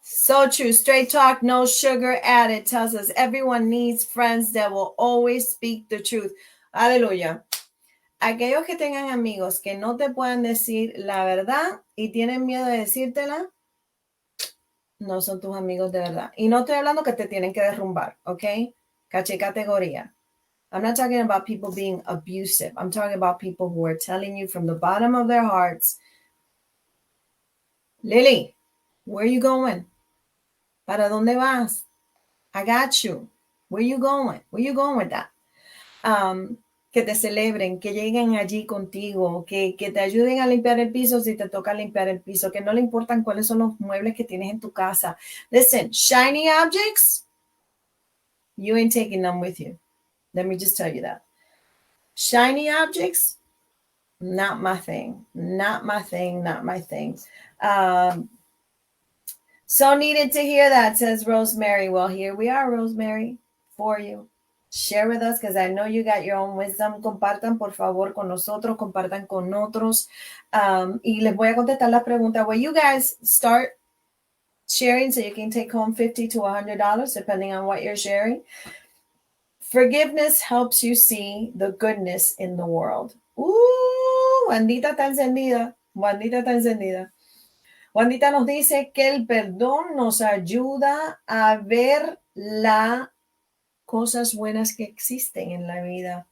So true. Straight talk, no sugar added, tells us everyone needs friends that will always speak the truth. Aleluya. Aquellos que tengan amigos que no te puedan decir la verdad y tienen miedo de decírtela, no son tus amigos de verdad. Y no estoy hablando que te tienen que derrumbar, ¿ok? Caché categoría. I'm not talking about people being abusive. I'm talking about people who are telling you from the bottom of their hearts, Lily, where are you going? ¿Para dónde vas? I got you. Where you going? Where you going with that? Que te celebren, que lleguen allí contigo, que te ayuden a limpiar el piso si te toca limpiar el piso, que no le importan cuáles son los muebles que tienes en tu casa. Listen, shiny objects, you ain't taking them with you. Let me just tell you that. Shiny objects, not my thing. Not my thing. Not my thing. So needed to hear that, says Rosemary. Well, here we are, Rosemary, for you. Share with us because I know you got your own wisdom. Compartan, por favor, con nosotros. Compartan con otros. Y les voy a contestar la pregunta. Will you guys start sharing so you can take home $50 to $100, depending on what you're sharing? Forgiveness helps you see the goodness in the world. Wandita está encendida. Wandita está encendida. Wandita nos dice que el perdón nos ayuda a ver las cosas buenas que existen en la vida.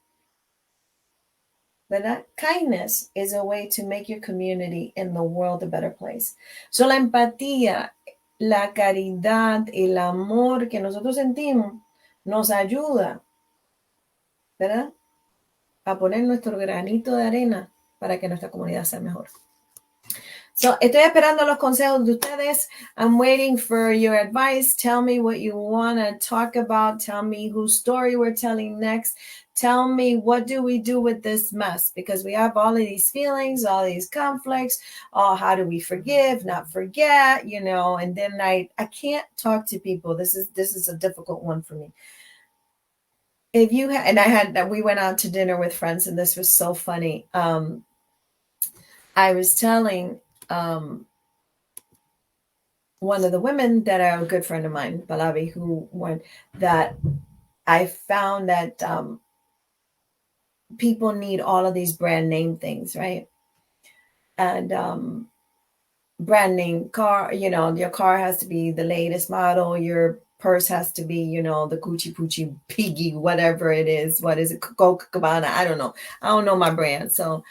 ¿Verdad? Kindness is a way to make your community and the world a better place. So la empatía, la caridad, el amor que nosotros sentimos nos ayuda, ¿verdad? A poner nuestro granito de arena para que nuestra comunidad sea mejor. So, estoy esperando los consejos de ustedes. I'm waiting for your advice. Tell me what you want to talk about. Tell me whose story we're telling next. Tell me, what do we do with this mess? Because we have all of these feelings, all these conflicts. Oh, how do we forgive, not forget, you know? And then I can't talk to people. This is a difficult one for me. If you we went out to dinner with friends, and this was so funny. I was telling one of the women that are a good friend of mine, Balabi, who went, that I found that people need all of these brand name things, right? And brand name car, you know, your car has to be the latest model, your purse has to be, you know, the Gucci Poochie Piggy, whatever it is. What is it? Coca Cabana? I don't know. I don't know my brand. So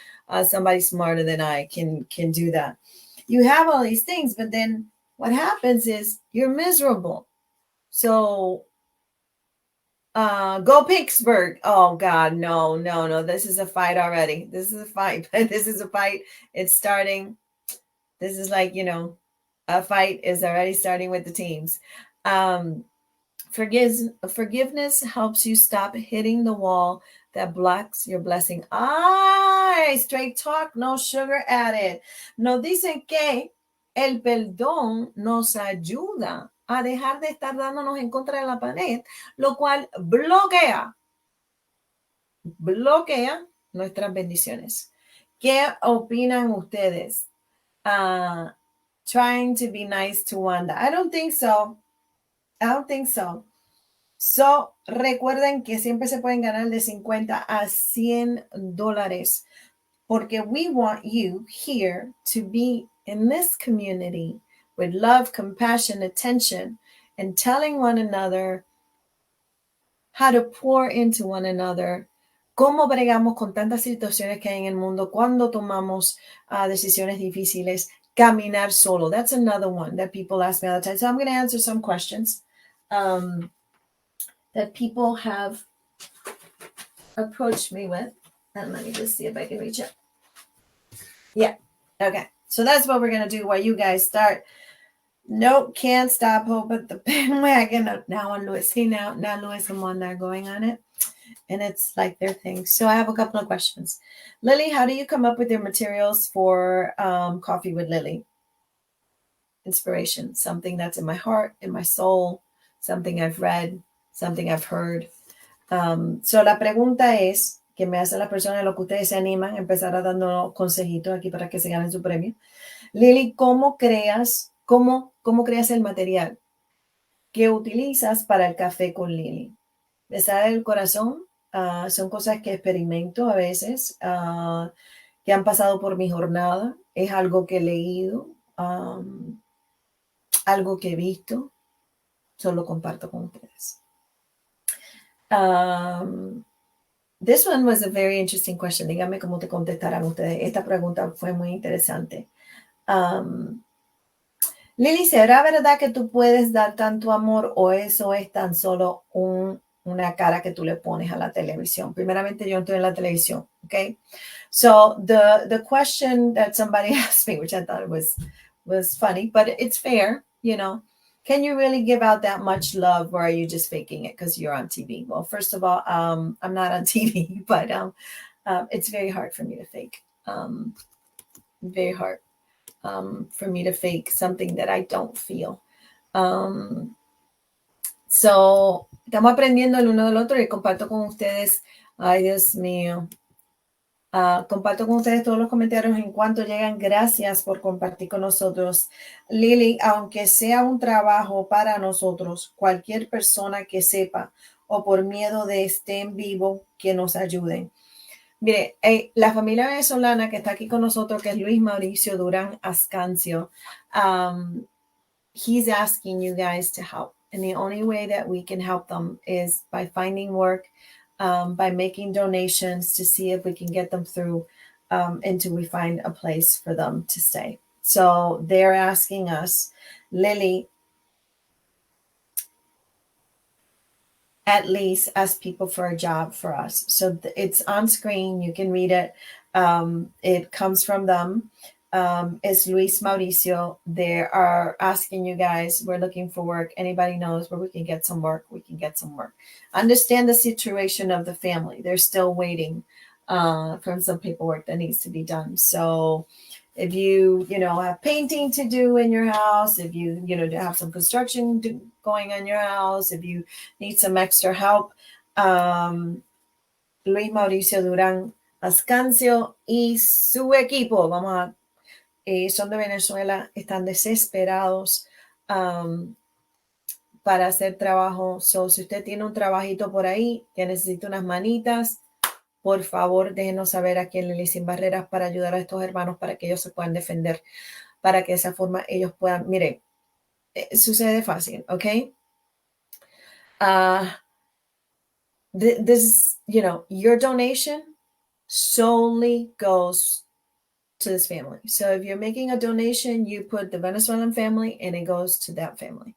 somebody smarter than I can do that. You have all these things, but then what happens is you're miserable. So go Pittsburgh. Oh God, no. This is a fight already. This is a fight. This is a fight. It's starting. This is like, you know, a fight is already starting with the teams. Forgiveness helps you stop hitting the wall that blocks your blessing. Ay, straight talk, no sugar added. Nos dicen que el perdón nos ayuda a dejar de estar dándonos en contra de la pared, lo cual bloquea nuestras bendiciones. ¿Qué opinan ustedes? Trying to be nice to Wanda. I don't think so. So, recuerden que siempre se pueden ganar de $50 a $100 porque we want you here to be in this community with love, compassion, attention, and telling one another how to pour into one another. Cómo bregamos con tantas situaciones que hay en el mundo cuando tomamos decisiones difíciles. Caminar solo. That's another one that people ask me all the time. So I'm going to answer some questions that people have approached me with. And let me just see if I can reach it. Yeah. Okay. So that's what we're going to do while you guys start. Nope. Can't stop hope at the bandwagon. Now Louis. See, now Louis and Wanda are going on it. And it's like their thing. So I have a couple of questions. Lily, how do you come up with your materials for Coffee with Lily? Inspiration. Something that's in my heart, in my soul, something I've read, something I've heard. So la pregunta es, que me hacen las personas, lo que ustedes se animan, empezar a dando consejitos aquí para que se ganen su premio. Lily, ¿cómo creas el material que utilizas para el café con Lily? ¿Me sale del corazón? Son cosas que experimento a veces, que han pasado por mi jornada. Es algo que he leído, algo que he visto. Solo comparto con ustedes. This one was a very interesting question. Díganme cómo te contestarán ustedes. Esta pregunta fue muy interesante. Lily, ¿será verdad que tú puedes dar tanto amor o eso es tan solo una cara que tú le pones a la televisión? Primeramente, yo no estoy en la televisión, okay? So the question that somebody asked me, which I thought was funny, but it's fair, you know. can you really give out that much love, or are you just faking it because you're on TV? Well, first of all, I'm not on TV, but it's very hard for me to fake. Very hard for me to fake something that I don't feel. So, estamos aprendiendo el uno del otro y comparto con ustedes. Ay, Dios mío. Comparto con ustedes todos los comentarios en cuanto llegan. Gracias por compartir con nosotros. Lily, aunque sea un trabajo para nosotros, cualquier persona que sepa o por miedo de esté en vivo, que nos ayuden. Mire, la familia venezolana que está aquí con nosotros, que es Luis Mauricio Durán Ascancio, he's asking you guys to help. And the only way that we can help them is by finding work, by making donations to see if we can get them through until we find a place for them to stay. So they're asking us, Lily, at least ask people for a job for us. So it's on screen. You can read it. It comes from them. It's Luis Mauricio. They are asking you guys, we're looking for work. Anybody knows where we can get some work? We can get some work. Understand the situation of the family. They're still waiting from some paperwork that needs to be done. So if you have painting to do in your house, if you have some construction going on your house, if you need some extra help, Luis Mauricio Durán Ascancio y su equipo, son de Venezuela, están desesperados para hacer trabajo. So, si usted tiene un trabajito por ahí que necesita unas manitas, por favor, déjenos saber aquí en Lilly Sin Barreras para ayudar a estos hermanos para que ellos se puedan defender, para que de esa forma ellos puedan, mire, sucede fácil, ¿ok? This, your donation solely goes to this family. So if you're making a donation, you put the Venezuelan family and it goes to that family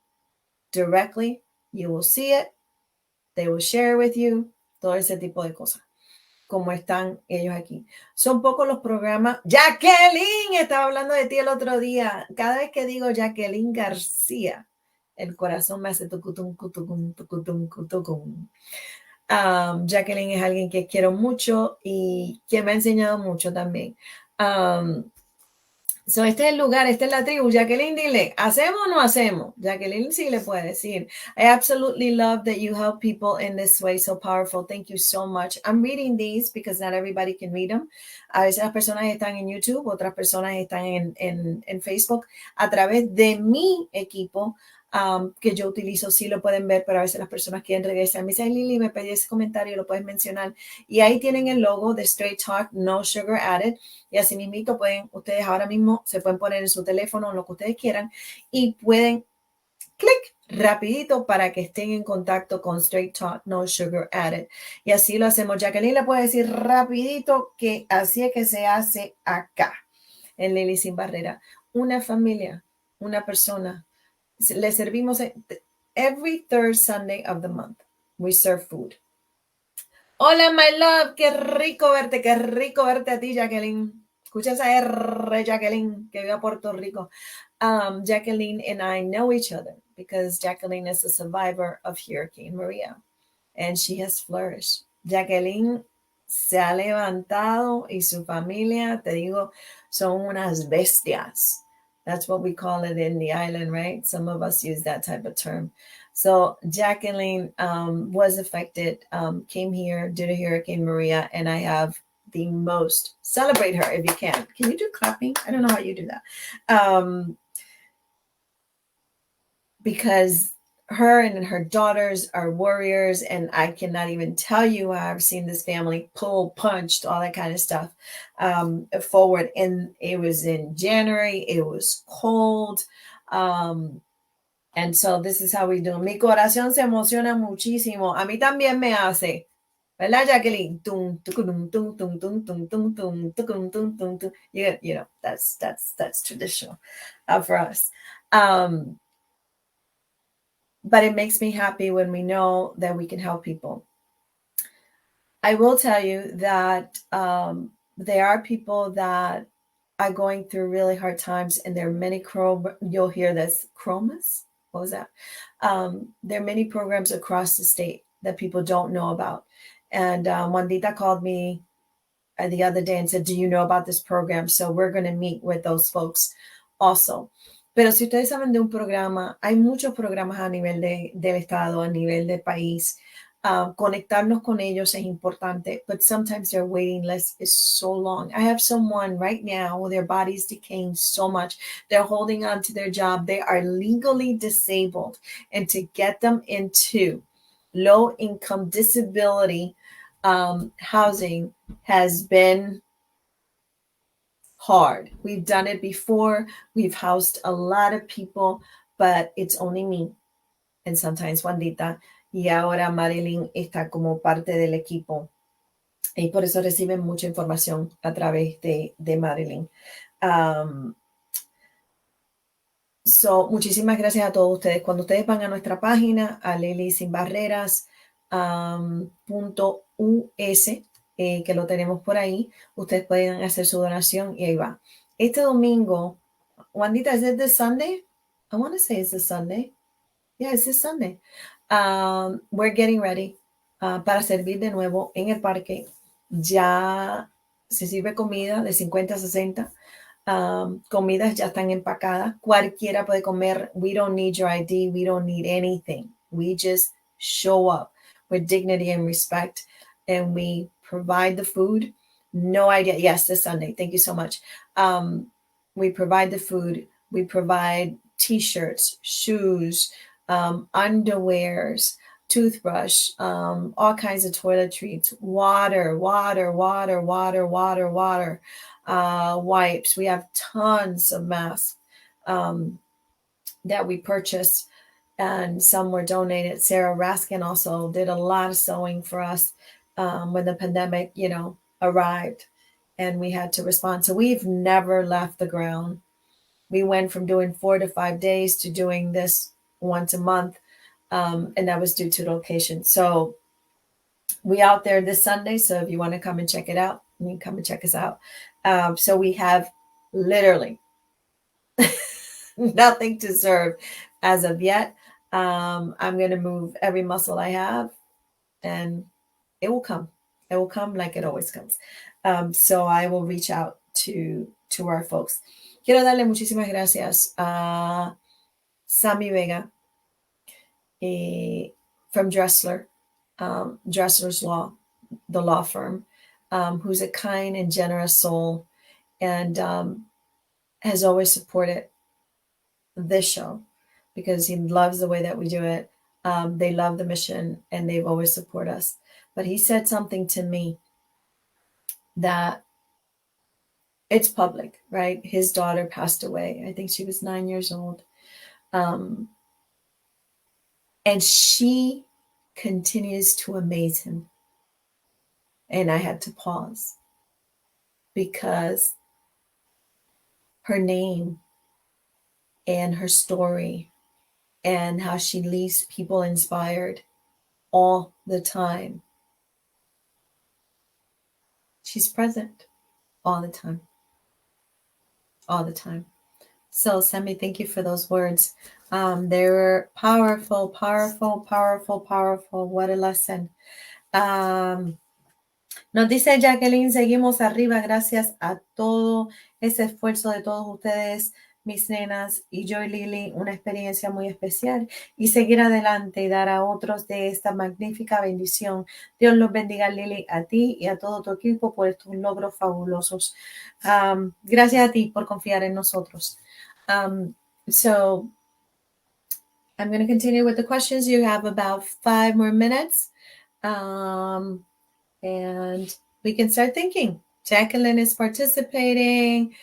directly. You will see it. They will share it with you. Todo ese tipo de cosas. Como están ellos aquí. Son pocos los programas. Jacqueline, estaba hablando de ti el otro día. Cada vez que digo Jacqueline García, el corazón me hace tucutum, cutucum, tucutum, cutucum. Jacqueline es alguien que quiero mucho y que me ha enseñado mucho también. So este es el lugar, esta es la tribu. Jacqueline, dile, ¿hacemos o no hacemos? Jacqueline sí le puede decir. I absolutely love that you help people in this way, so powerful. Thank you so much. I'm reading these because not everybody can read them. A veces las personas están en YouTube, otras personas están en Facebook. A través de mi equipo, que yo utilizo, sí lo pueden ver, pero a veces las personas quieren regresar. Me dicen, Lily, me pedí ese comentario, lo puedes mencionar. Y ahí tienen el logo de Straight Talk, No Sugar Added. Y así mismito pueden, ustedes ahora mismo se pueden poner en su teléfono lo que ustedes quieran y pueden clic rapidito para que estén en contacto con Straight Talk, No Sugar Added. Y así lo hacemos. Jacqueline le puede decir rapidito que así es que se hace acá en Lilly Sin Barrera. Una familia, una persona. Le servimos every third Sunday of the month. We serve food. Hola, my love. Qué rico verte a ti, Jacqueline. Escucha esa R, Jacqueline, que vive a Puerto Rico. Jacqueline and I know each other because Jacqueline is a survivor of Hurricane Maria and she has flourished. Jacqueline se ha levantado y su familia, te digo, son unas bestias. That's what we call it in the island, right? Some of us use that type of term. So Jacqueline was affected, came here due to Hurricane Maria, and I have the most, celebrate her if you can. Can you do clapping? I don't know how you do that. Because her and her daughters are warriors, and I cannot even tell you how I've seen this family pull, punched, all that kind of stuff forward. And it was in January. It was cold. And so this is how we do. Mi corazón se emociona muchísimo. A mí también me hace. ¿Verdad, Jacqueline? You know, that's traditional for us. But it makes me happy when we know that we can help people. I will tell you that there are people that are going through really hard times, and there are many you'll hear this, chromas What was that? There are many programs across the state that people don't know about. And Juanita called me the other day and said, do you know about this program? So we're going to meet with those folks also. Pero si ustedes saben de un programa, hay muchos programas a nivel del estado, a nivel del país. Conectarnos con ellos es importante, but sometimes their waiting list is so long. I have someone right now, their body's decaying so much. They're holding on to their job. They are legally disabled. And to get them into low income disability housing has been hard. We've done it before. We've housed a lot of people, but it's only me and sometimes Juanita. Y ahora Marilyn está como parte del equipo. Y por eso reciben mucha información a través de Marilyn. So, muchísimas gracias a todos ustedes. Cuando ustedes van a nuestra página, a Lilly Sin Barreras, .us, que lo tenemos por ahí, ustedes pueden hacer su donación y ahí va. Este domingo, Wandita, is it this Sunday? I want to say it's this Sunday. Yeah, it's this Sunday. We're getting ready para servir de nuevo en el parque. Ya se sirve comida de 50 a 60. Comidas ya están empacadas. Cualquiera puede comer. We don't need your ID. We don't need anything. We just show up with dignity and respect, and we provide the food. No idea. Yes, this Sunday. Thank you so much. We provide the food. We provide T-shirts, shoes, underwears, toothbrush, all kinds of toiletries, water, wipes. We have tons of masks that we purchased, and some were donated. Sarah Raskin also did a lot of sewing for us when the pandemic, arrived, and we had to respond. So we've never left the ground. We went from doing 4 to 5 days to doing this once a month, and that was due to location. So we out there this Sunday. So if you want to come and check it out, you can come and check us out. So we have literally nothing to serve as of yet. I'm going to move every muscle I have, and it will come. It will come like it always comes. So I will reach out to our folks. Quiero darle muchísimas gracias a Sammy Vega from Dressler, Dressler's Law, the law firm, who's a kind and generous soul, and has always supported this show because he loves the way that we do it. They love the mission, and they've always supported us. But he said something to me that it's public, right? His daughter passed away. I think she was 9 years old. And she continues to amaze him. And I had to pause because her name and her story and how she leaves people inspired all the time. She's present all the time. All the time. So, Sammy, thank you for those words. They were powerful, powerful, powerful, powerful. What a lesson. Nos dice Jacqueline, seguimos arriba. Gracias a todo ese esfuerzo de todos ustedes, mis nenas, y yo y Lily, una experiencia muy especial, y seguir adelante y dar a otros de esta magnífica bendición. Dios los bendiga, Lily, a ti y a todo tu equipo por estos logros fabulosos. Gracias a ti por confiar en nosotros. So I'm going to continue with the questions. You have about 5 more minutes. And we can start thinking. Jacqueline is participating.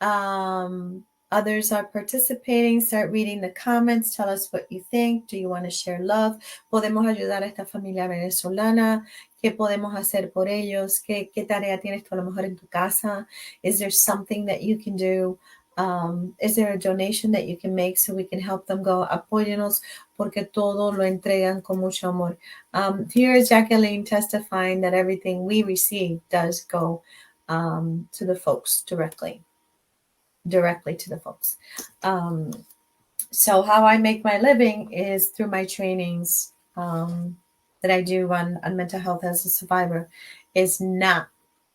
Others are participating. Start reading the comments. Tell us what you think. Do you want to share love? ¿Podemos ayudar a esta familia venezolana? ¿Qué podemos hacer por ellos? ¿Qué tarea tienes tú a lo mejor en tu casa? Is there something that you can do? Is there a donation that you can make so we can help them go? Apóyenos porque todo lo entregan con mucho amor. Here is Jacqueline testifying that everything we receive does go to the folks directly to the folks. So how I make my living is through my trainings that I do on mental health as a survivor, is not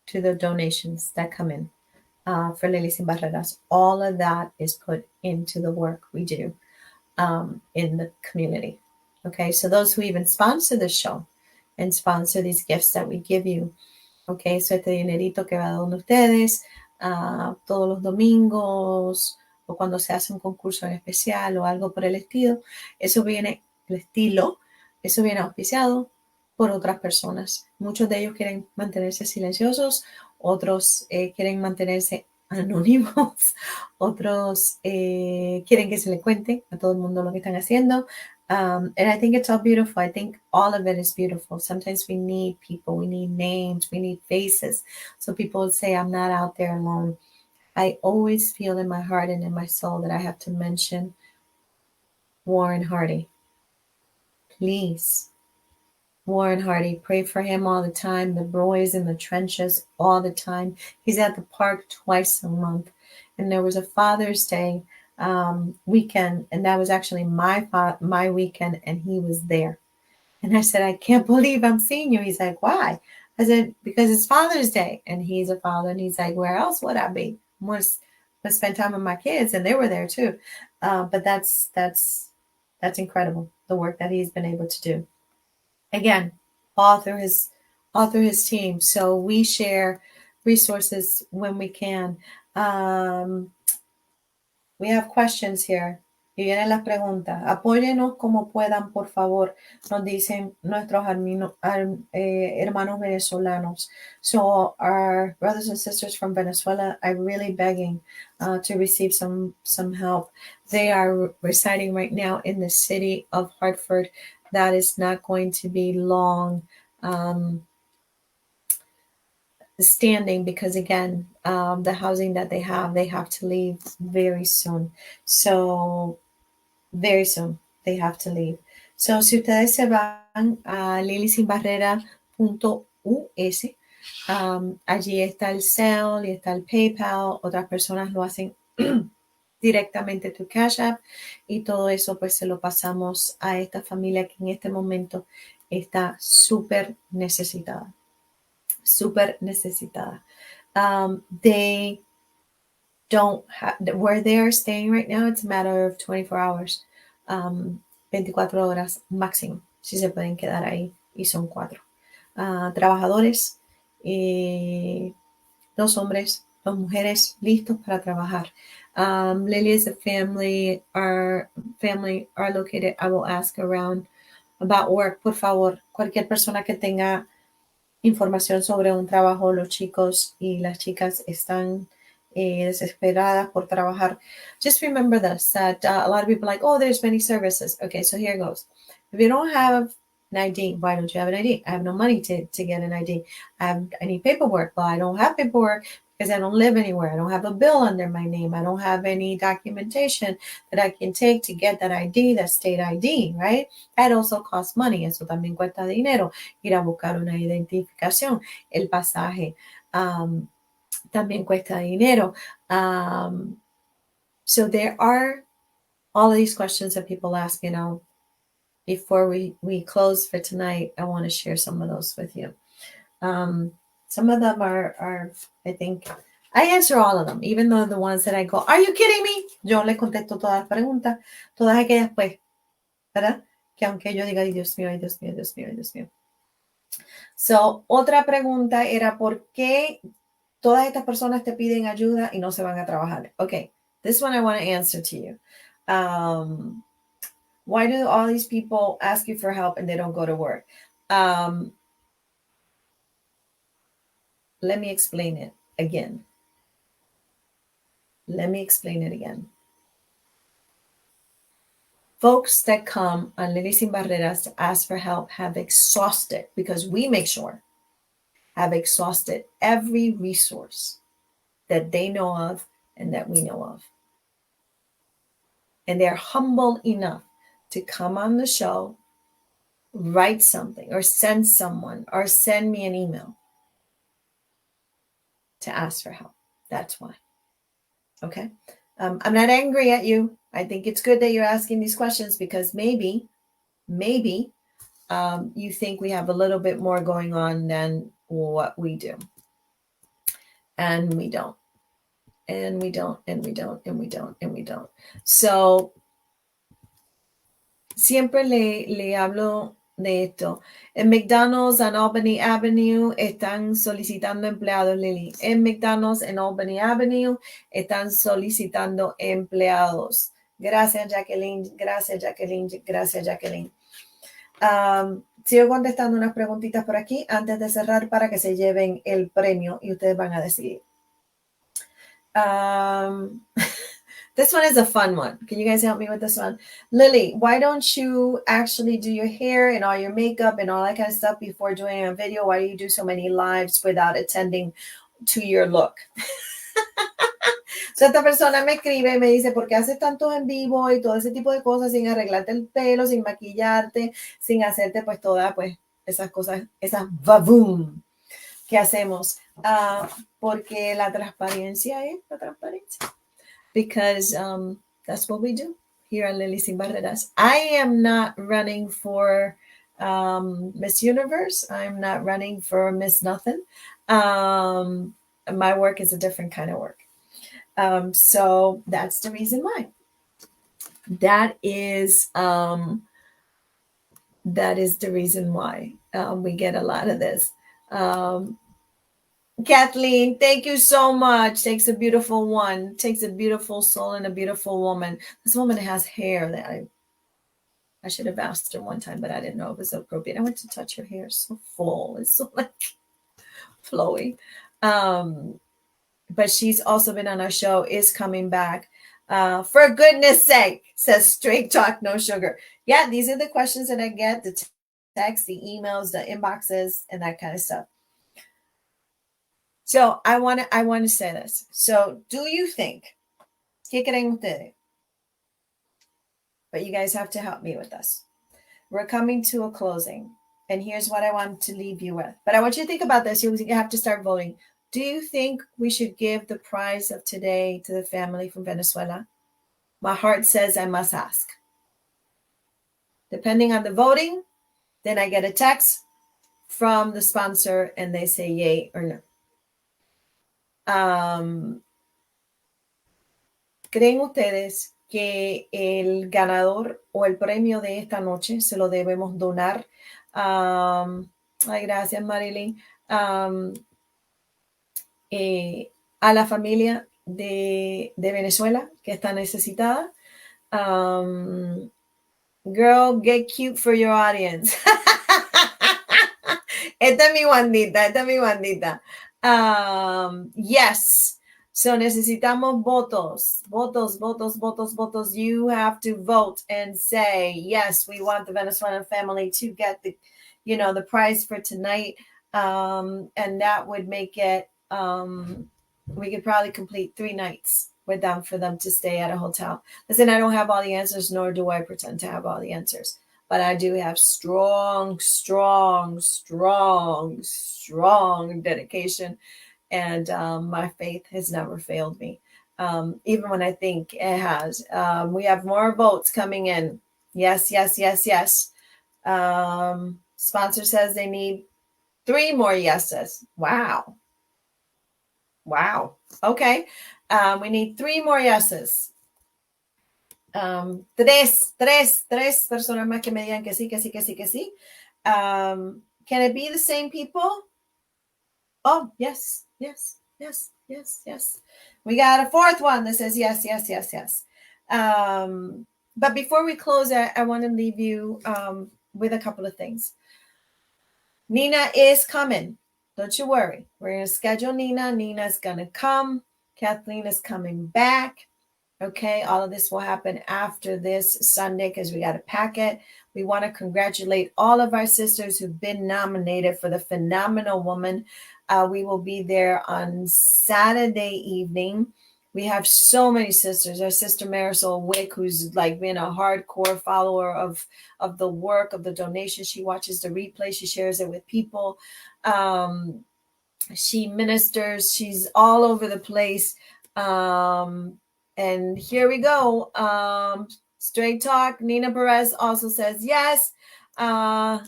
to the donations that come in for Lily Sin Barreras. All of that is put into the work we do in the community. Okay, so those who even sponsor the show and sponsor these gifts that we give you. Okay, so este dinerito que va donde ustedes todos los domingos o cuando se hace un concurso en especial o algo por el estilo, eso viene auspiciado por otras personas. Muchos de ellos quieren mantenerse silenciosos, otros quieren mantenerse anónimos, otros quieren que se le cuente a todo el mundo lo que están haciendo. And I think it's all beautiful. I think all of it is beautiful. Sometimes we need people, we need names, we need faces. So people would say, I'm not out there alone. I always feel in my heart and in my soul that I have to mention Warren Hardy. Please. Warren Hardy, pray for him all the time. The boys in the trenches all the time. He's at the park twice a month. And there was a Father's Day weekend, and that was actually my weekend, and he was there. And I said, I can't believe I'm seeing you. He's like, why? I said, because it's Father's Day. And he's a father. And he's like, where else would I be? I want to spend time with my kids. And they were there too. But that's incredible, the work that he's been able to do. Again, all through his team. So we share resources when we can. We have questions here. Y vienen las preguntas. Apóyenos como puedan, por favor, nos dicen nuestros hermanos venezolanos. So our brothers and sisters from Venezuela are really begging to receive some help. They are residing right now in the city of Hartford. That is not going to be long standing because, again, the housing that they have to leave very soon. So very soon they have to leave. So si ustedes se van a lilysinbarrera.us, allí está el Zelle y está el PayPal. Otras personas lo hacen directamente tu Cash App y todo eso pues se lo pasamos a esta familia que en este momento está súper necesitada. They don't have, where they're staying right now, it's a matter of 24 hours, 24 horas máximo, si se pueden quedar ahí, y son 4 trabajadores, 2 hombres, 2 mujeres listos para trabajar. Lily is a family, our family are located, I will ask around about work, por favor, cualquier persona que tenga información sobre un trabajo, los chicos y las chicas están desesperadas por trabajar. Just remember this, that a lot of people are like, oh, there's many services. Okay, so here goes. If you don't have an ID, why don't you have an ID? I have no money to get an ID. I need paperwork. Well, I don't have paperwork because I don't live anywhere. I don't have a bill under my name. I don't have any documentation that I can take to get that ID, that state ID, right? That also costs money. Eso también cuesta dinero. Ir a buscar una identificación. El pasaje también cuesta dinero. So there are all of these questions that people ask, before we close for tonight. I want to share some of those with you. Some of them are, I think, I answer all of them, even though the ones that I go, are you kidding me? Yo le contesto todas las preguntas, todas aquellas, pues, ¿verdad? Que aunque yo diga, ay, Dios mío, ay, Dios mío, Dios mío, ay, Dios mío. So, otra pregunta era, ¿por qué todas estas personas te piden ayuda y no se van a trabajar? Okay, this one I want to answer to you. Why do all these people ask you for help and they don't go to work? Let me explain it again. Folks that come on Lily Sin Barreras to ask for help have exhausted, because we make sure, have exhausted every resource that they know of and that we know of. And they're humble enough to come on the show, write something, or send someone, or send me an email to ask for help. That's why. Okay? I'm not angry at you. I think it's good that you're asking these questions because maybe you think we have a little bit more going on than what we do. And we don't. And we don't, and we don't, and we don't, and we don't. So, siempre le hablo de esto. En McDonald's and Albany Avenue están solicitando empleados, Lily. En McDonald's en Albany Avenue están solicitando empleados. Gracias, Jacqueline. Gracias, Jacqueline. Gracias, Jacqueline. Sigo contestando unas preguntitas por aquí antes de cerrar para que se lleven el premio y ustedes van a decidir. This one is a fun one. Can you guys help me with this one? Lily, why don't you actually do your hair and all your makeup and all that kind of stuff before doing a video? Why do you do so many lives without attending to your look? So esta persona me escribe y me dice, ¿por qué haces tantos en vivo y todo ese tipo de cosas sin arreglarte el pelo, sin maquillarte, sin hacerte pues todas pues esas cosas, esas baboom que hacemos? Porque la transparencia es la transparencia. Because that's what we do here on Lilly Sin Barreras. I am not running for Miss Universe. I'm not running for Miss Nothing. My work is a different kind of work. So that's the reason why. That is the reason why we get a lot of this. Kathleen, thank you so much. Takes a beautiful one. Takes a beautiful soul and a beautiful woman. This woman has hair that I should have asked her one time, but I didn't know it was appropriate. I went to touch her hair. It's so full. It's so like flowy. But she's also been on our show, is coming back. For goodness sake, says Straight Talk, No Sugar. Yeah, these are the questions that I get, the text, the emails, the inboxes, and that kind of stuff. So I want to say this. So do you think, ¿qué creen ustedes? But you guys have to help me with this. We're coming to a closing. And here's what I want to leave you with. But I want you to think about this. You have to start voting. Do you think we should give the prize of today to the family from Venezuela? My heart says I must ask. Depending on the voting, then I get a text from the sponsor and they say yay or no. ¿Creen ustedes que el ganador o el premio de esta noche se lo debemos donar? Ay, gracias, Marilyn. A la familia de Venezuela que está necesitada. Girl, get cute for your audience. Esta es mi bandita. Yes. So necesitamos votos. You have to vote and say, yes, we want the Venezuelan family to get the prize for tonight. And that would make it, we could probably complete 3 nights with them for them to stay at a hotel. Listen, I don't have all the answers, nor do I pretend to have all the answers. But I do have strong dedication. And my faith has never failed me, even when I think it has. We have more votes coming in. Yes. Sponsor says they need 3 more yeses. Wow. Okay. We need 3 more yeses. 3 personas más que me digan que sí. Can it be the same people? Oh, yes. We got a 4th one that says yes. But before we close, I want to leave you with a couple of things. Nina is coming. Don't you worry. We're going to schedule Nina. Nina's going to come. Kathleen is coming back. Okay, all of this will happen after this Sunday because we got to pack it. We want to congratulate all of our sisters who've been nominated for the Phenomenal Woman. We will be there on Saturday evening. We have so many sisters. Our sister Marisol Wick, who's like been a hardcore follower of the work, of the donation. She watches the replay. She shares it with people. She ministers. She's all over the place. And here we go. Straight talk. Nina Perez also says yes. And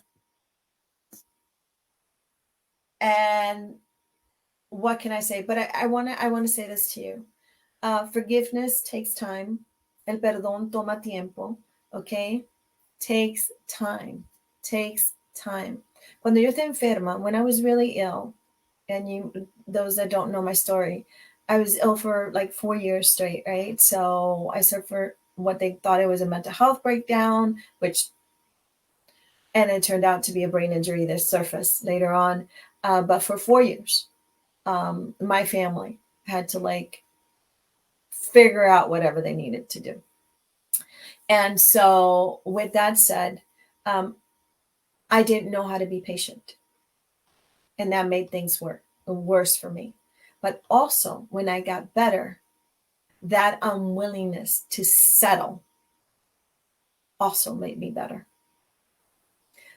what can I say? But I want to say this to you. Forgiveness takes time. El perdón toma tiempo. Okay? Takes time. Takes time. Cuando yo esté enferma, when I was really ill, and those that don't know my story, I was ill for like 4 years straight, right? So I suffered what they thought it was a mental health breakdown, and it turned out to be a brain injury that surfaced later on. But for 4 years, my family had to like figure out whatever they needed to do. And so with that said, I didn't know how to be patient. And that made things worse for me. But also, when I got better, that unwillingness to settle also made me better.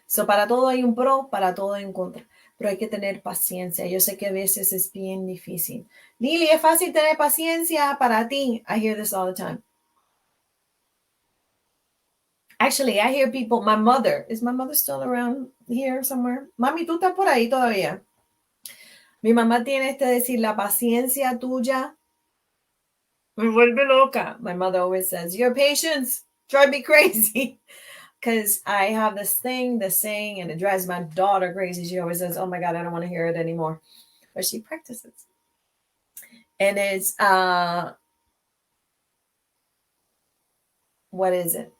So para todo hay un pro, para todo hay un contra. Pero hay que tener paciencia. Yo sé que a veces es bien difícil. Lily, es fácil tener paciencia para ti. I hear this all the time. Actually, I hear people, my mother, is my mother still around here somewhere? Mami, tú estás por ahí todavía. Mi mamá tiene decir, la paciencia tuya me vuelve loca. My mother always says, your patience drive me crazy. Because I have this saying, and it drives my daughter crazy. She always says, oh my God, I don't want to hear it anymore. But she practices. And it's, what is it?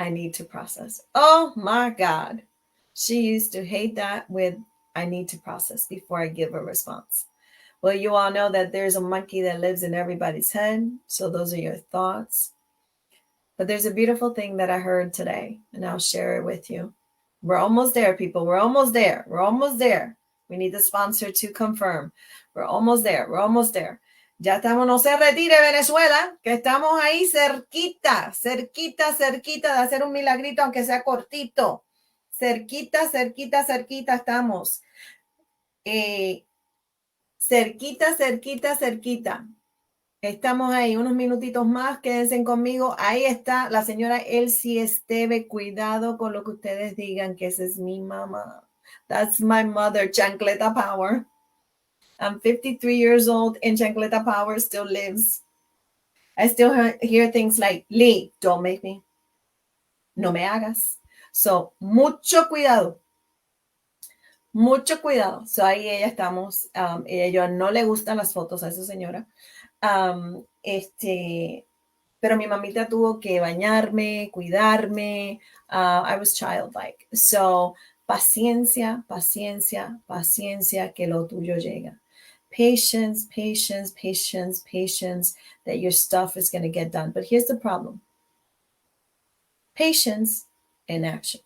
I need to process. Oh my God. She used to hate that with, I need to process before I give a response. Well, you all know that there's a monkey that lives in everybody's head. So those are your thoughts. But there's a beautiful thing that I heard today, and I'll share it with you. We're almost there, people. We're almost there. We're almost there. We need the sponsor to confirm. We're almost there. We're almost there. Ya estamos, no se retire Venezuela, que estamos ahí cerquita, cerquita, cerquita de hacer un milagrito, aunque sea cortito. Cerquita, cerquita, cerquita estamos. Cerquita, cerquita, cerquita. Estamos ahí, unos minutitos más, quédense conmigo. Ahí está la señora Elsie Esteve. Cuidado con lo que ustedes digan, que esa es mi mamá. That's my mother, Chancleta Power. I'm 53 years old and Chancleta Power still lives. I still hear things like, Lee, don't make me. No me hagas. So, mucho cuidado. Mucho cuidado. So, ahí ella estamos. Ella no le gustan las fotos a esa señora. Pero mi mamita tuvo que bañarme, cuidarme. I was childlike. So, paciencia, paciencia, paciencia, que lo tuyo llega. Patience, patience, patience, patience, that your stuff is going to get done. But here's the problem. Patience and action.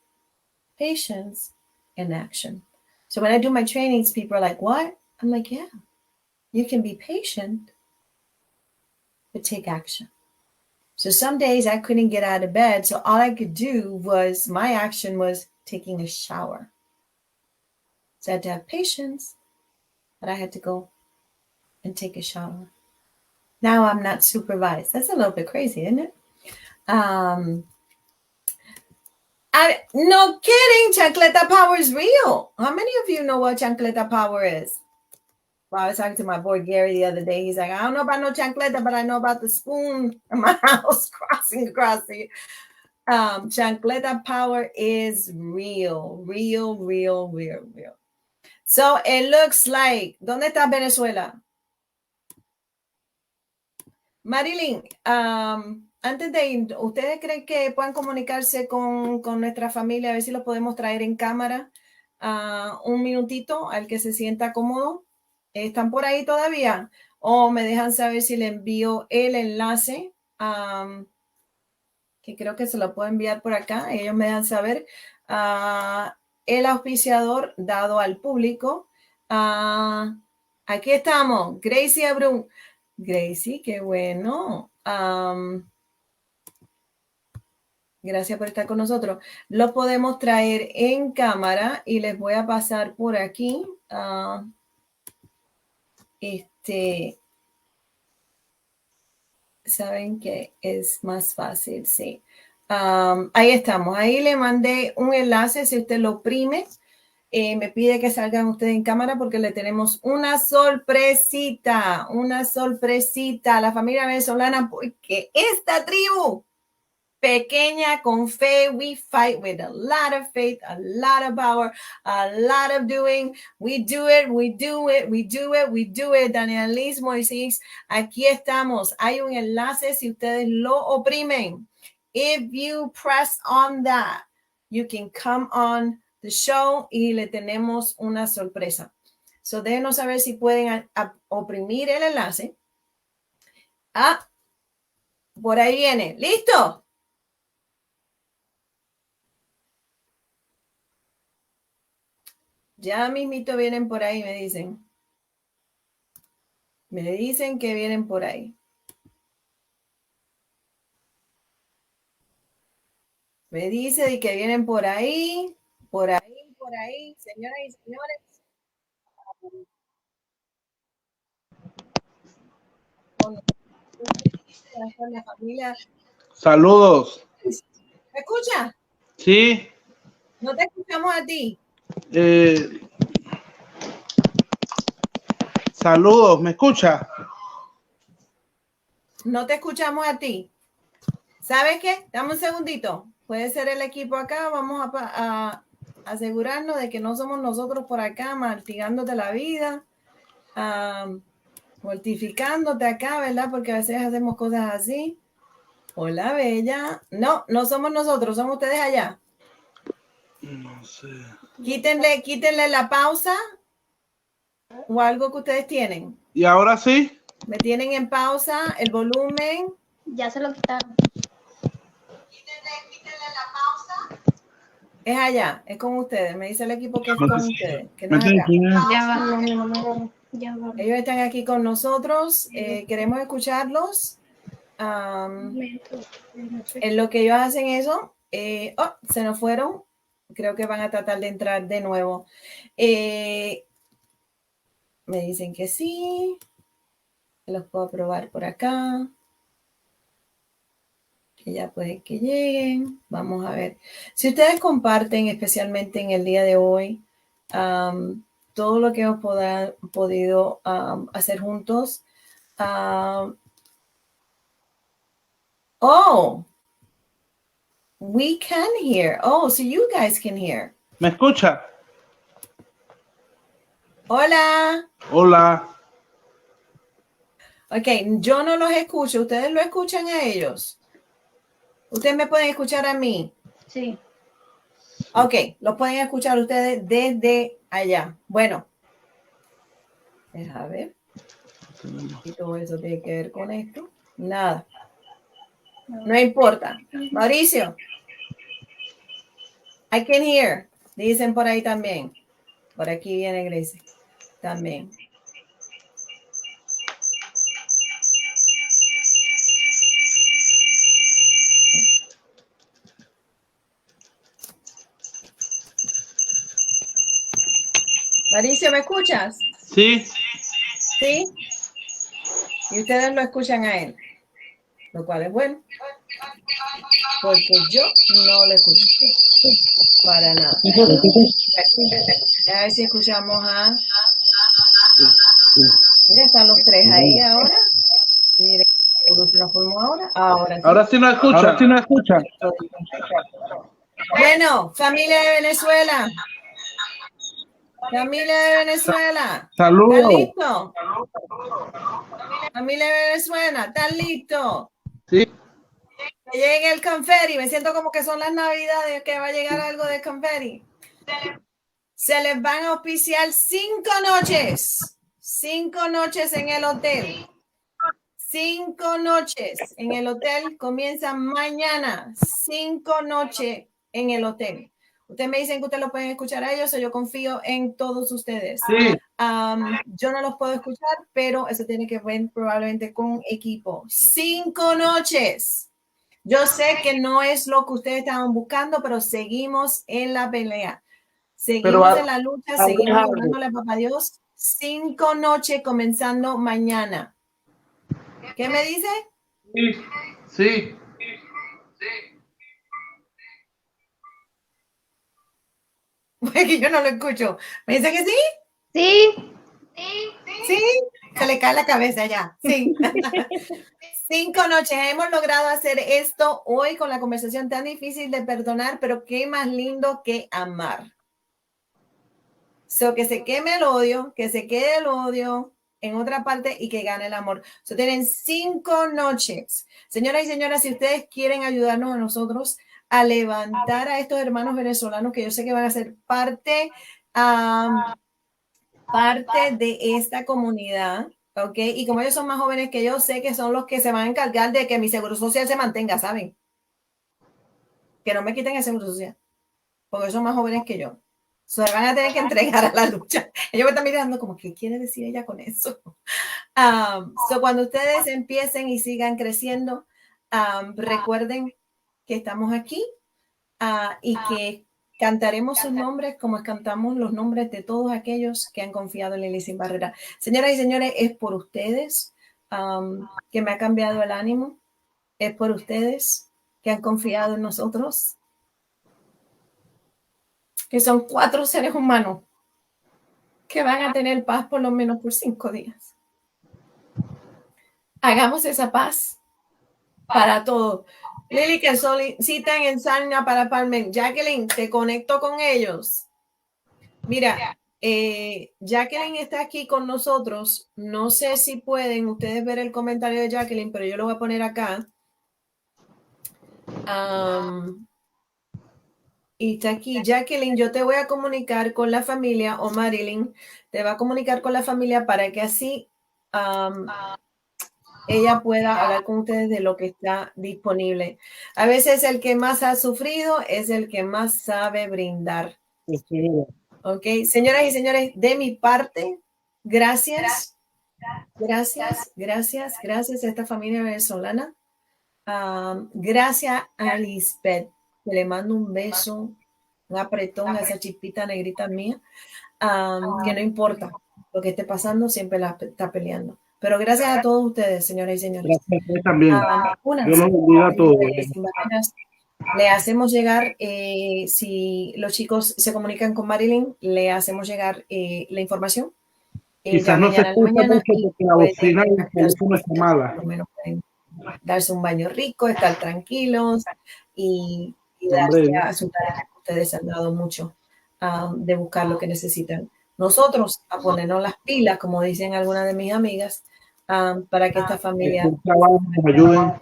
Patience and action. So when I do my trainings, people are like, what? I'm like, yeah, you can be patient, but take action. So some days I couldn't get out of bed. So all I could do was, my action was taking a shower. So I had to have patience, but I had to go and take a shower. Now I'm not supervised. That's a little bit crazy, isn't it? No kidding. Chancleta Power is real. How many of you know what Chancleta Power is? Well, I was talking to my boy Gary the other day. He's like, I don't know about no chancleta, but I know about the spoon in my house crossing across the Chancleta Power is real, real, real, real, real. So it looks like, ¿dónde está Venezuela? Marilyn, antes de ir, ¿ustedes creen que puedan comunicarse con nuestra familia? A ver si los podemos traer en cámara un minutito al que se sienta cómodo. ¿Están por ahí todavía? O me dejan saber si le envío el enlace, que creo que se lo puedo enviar por acá. Ellos me dejan saber. El auspiciador dado al público. Aquí estamos, Gracie Abrun. Gracie, qué bueno. Gracias por estar con nosotros. Lo podemos traer en cámara y les voy a pasar por aquí. saben que es más fácil, sí. Ahí estamos. Ahí le mandé un enlace. Si usted lo oprime, me pide que salgan ustedes en cámara porque le tenemos una sorpresita. Una sorpresita a la familia venezolana porque esta tribu pequeña con fe, we fight with a lot of faith, a lot of power, a lot of doing. We do it, we do it, we do it, we do it. Daniel Liz Moisés, aquí estamos. Hay un enlace si ustedes lo oprimen. If you press on that, you can come on the show y le tenemos una sorpresa. So déjenos saber si pueden oprimir el enlace. Ah, por ahí viene. ¿Listo? Ya mismito vienen por ahí, me dicen. Me dicen que vienen por ahí. Me dice que vienen por ahí, por ahí, por ahí, señoras y señores. Con la familia. Saludos. ¿Me escucha? Sí. No te escuchamos a ti. Saludos, ¿me escucha? No te escuchamos a ti. ¿Sabes qué? Dame un segundito. Puede ser el equipo acá. Vamos a asegurarnos de que no somos nosotros por acá martigándote la vida, mortificándote acá, ¿verdad? Porque a veces hacemos cosas así. Hola, bella. No, no somos nosotros, son ustedes allá. No sé. Quítenle la pausa o algo que ustedes tienen. ¿Y ahora sí? Me tienen en pausa el volumen. Ya se lo quitaron. Quítenle la pausa. Es allá, es con ustedes. Me dice el equipo que es con ustedes, que no es acá. Ya va. No, ya va. Ellos están aquí con nosotros. Queremos escucharlos. En lo que ellos hacen eso, se nos fueron. Creo que van a tratar de entrar de nuevo. Me dicen que sí. Los puedo probar por acá. Que ya pueden que lleguen. Vamos a ver. Si ustedes comparten, especialmente en el día de hoy, todo lo que hemos podido hacer juntos. Oh, we can hear. Oh, so you guys can hear. ¿Me escucha? Hola. Hola. Ok, yo no los escucho. ¿Ustedes lo escuchan a ellos? ¿Ustedes me pueden escuchar a mí? Sí. Ok, los pueden escuchar ustedes desde allá. Bueno. Deja ver. Y todo eso tiene que ver con esto. Nada. No importa. Mauricio. I can hear. Dicen por ahí también. Por aquí viene Grace. También. Mauricio, ¿me escuchas? Sí. Sí. Y ustedes lo escuchan a él. Lo cual es bueno. Porque yo no lo escucho. Para nada. A ver si escuchamos a... Mira, están los tres ahí ahora. Miren, se nos formó ahora. Ahora sí nos escucha. Ahora sí me escucha. Bueno, familia de Venezuela. Familia de Venezuela. Saludos. ¿Están listos? Familia de Venezuela, ¿están listos? Sí. Que llegue el confeti. Me siento como que son las navidades, que va a llegar algo de confeti. Se les van a auspiciar 5 noches. 5 noches en el hotel. 5 noches en el hotel. Comienzan mañana. 5 noches en el hotel. Ustedes me dicen que ustedes lo pueden escuchar a ellos, o yo confío en todos ustedes. Sí. Yo no los puedo escuchar, pero eso tiene que ver probablemente con equipo. 5 noches. Yo sé que no es lo que ustedes estaban buscando, pero seguimos en la pelea. Seguimos en la lucha, seguimos dándole a papá Dios. 5 noches comenzando mañana. ¿Qué me dice? Sí. Sí. Es que yo no lo escucho. ¿Me dice que sí? Sí. Sí. Se le cae la cabeza ya. Sí. 5 noches. Hemos logrado hacer esto hoy con la conversación tan difícil de perdonar, pero qué más lindo que amar. So, que se queme el odio, que se quede el odio en otra parte y que gane el amor. So, tienen 5 noches. Señoras y señores, si ustedes quieren ayudarnos a nosotros a levantar a estos hermanos venezolanos que yo sé que van a ser parte de esta comunidad, ¿ok? Y como ellos son más jóvenes que yo, sé que son los que se van a encargar de que mi seguro social se mantenga, ¿saben? Que no me quiten el seguro social, porque son más jóvenes que yo. Se van a tener que entregar a la lucha. Ellos me están mirando como, ¿qué quiere decir ella con eso? Cuando ustedes empiecen y sigan creciendo, recuerden que estamos aquí y que cantaremos sus nombres como cantamos los nombres de todos aquellos que han confiado en Lilly sin barrera. Señoras y señores, es por ustedes que me ha cambiado el ánimo. Es por ustedes que han confiado en nosotros, que son 4 seres humanos que van a tener paz por lo menos por 5 días. Hagamos esa paz para todos. Lilly, que solicitan en Sarna para Palmen. Jacqueline, te conecto con ellos. Mira, Jacqueline está aquí con nosotros. No sé si pueden ustedes ver el comentario de Jacqueline, pero yo lo voy a poner acá. Y está aquí. Jacqueline, yo te voy a comunicar con la familia, o Marilyn te va a comunicar con la familia para que así ella pueda hablar con ustedes de lo que está disponible. A veces el que más ha sufrido es el que más sabe brindar. Ok, señoras y señores, de mi parte, gracias a esta familia venezolana. Gracias a Lisbeth, que le mando un beso, un apretón a esa chispita negrita mía, que no importa lo que esté pasando, siempre la está peleando. Pero gracias a todos ustedes, señoras y señores. Gracias también. Únanse. Yo los bendiga a todos. Sin barreras. Le hacemos llegar, si los chicos se comunican con Marilyn, le hacemos llegar la información. Quizás Ya no se mañana en la escucha mañana mucho y porque la bocina del teléfono está por mala. lo menos pueden darse un baño rico, estar tranquilos y Hombre, darse a su tarea que ustedes han dado mucho de buscar lo que necesitan. Nosotros a ponernos las pilas, como dicen algunas de mis amigas, para que esta familia un trabajo nos ayuden.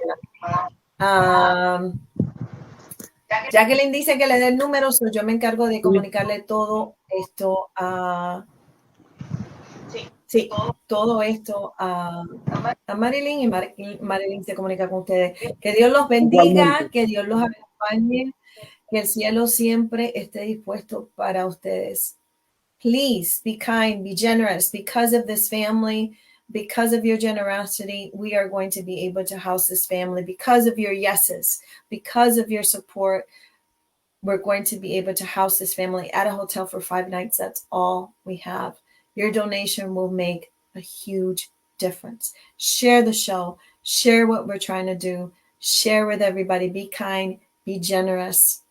Jacqueline dice que le dé el número, yo me encargo de comunicarle todo esto a todo esto a Marilyn, y Marilyn se comunica con ustedes. Que Dios los bendiga, Igualmente. que Dios los acompañe, que el cielo siempre esté dispuesto para ustedes. Please be kind, be generous. Because of this family, because of your generosity, we are going to be able to house this family. Because of your yeses, because of your support, we're going to be able to house this family at a hotel for 5 nights. That's all we have. Your donation will make a huge difference. Share the show, share what we're trying to do, share with everybody. Be kind, be generous.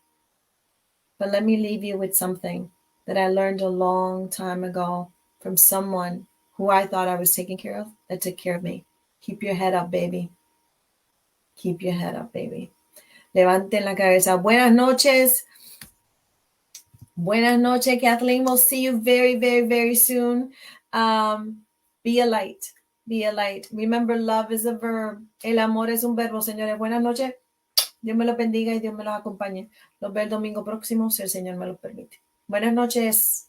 But let me leave you with something that I learned a long time ago from someone who I thought I was taking care of, that took care of me. Keep your head up, baby. Keep your head up, baby. Levanten la cabeza. Buenas noches. Buenas noches, Kathleen. We'll see you very, very, very soon. Be a light. Be a light. Remember, love is a verb. El amor es un verbo, señores. Buenas noches. Dios me los bendiga y Dios me los acompañe. Los veo el domingo próximo, si el Señor me lo permite. Buenas noches.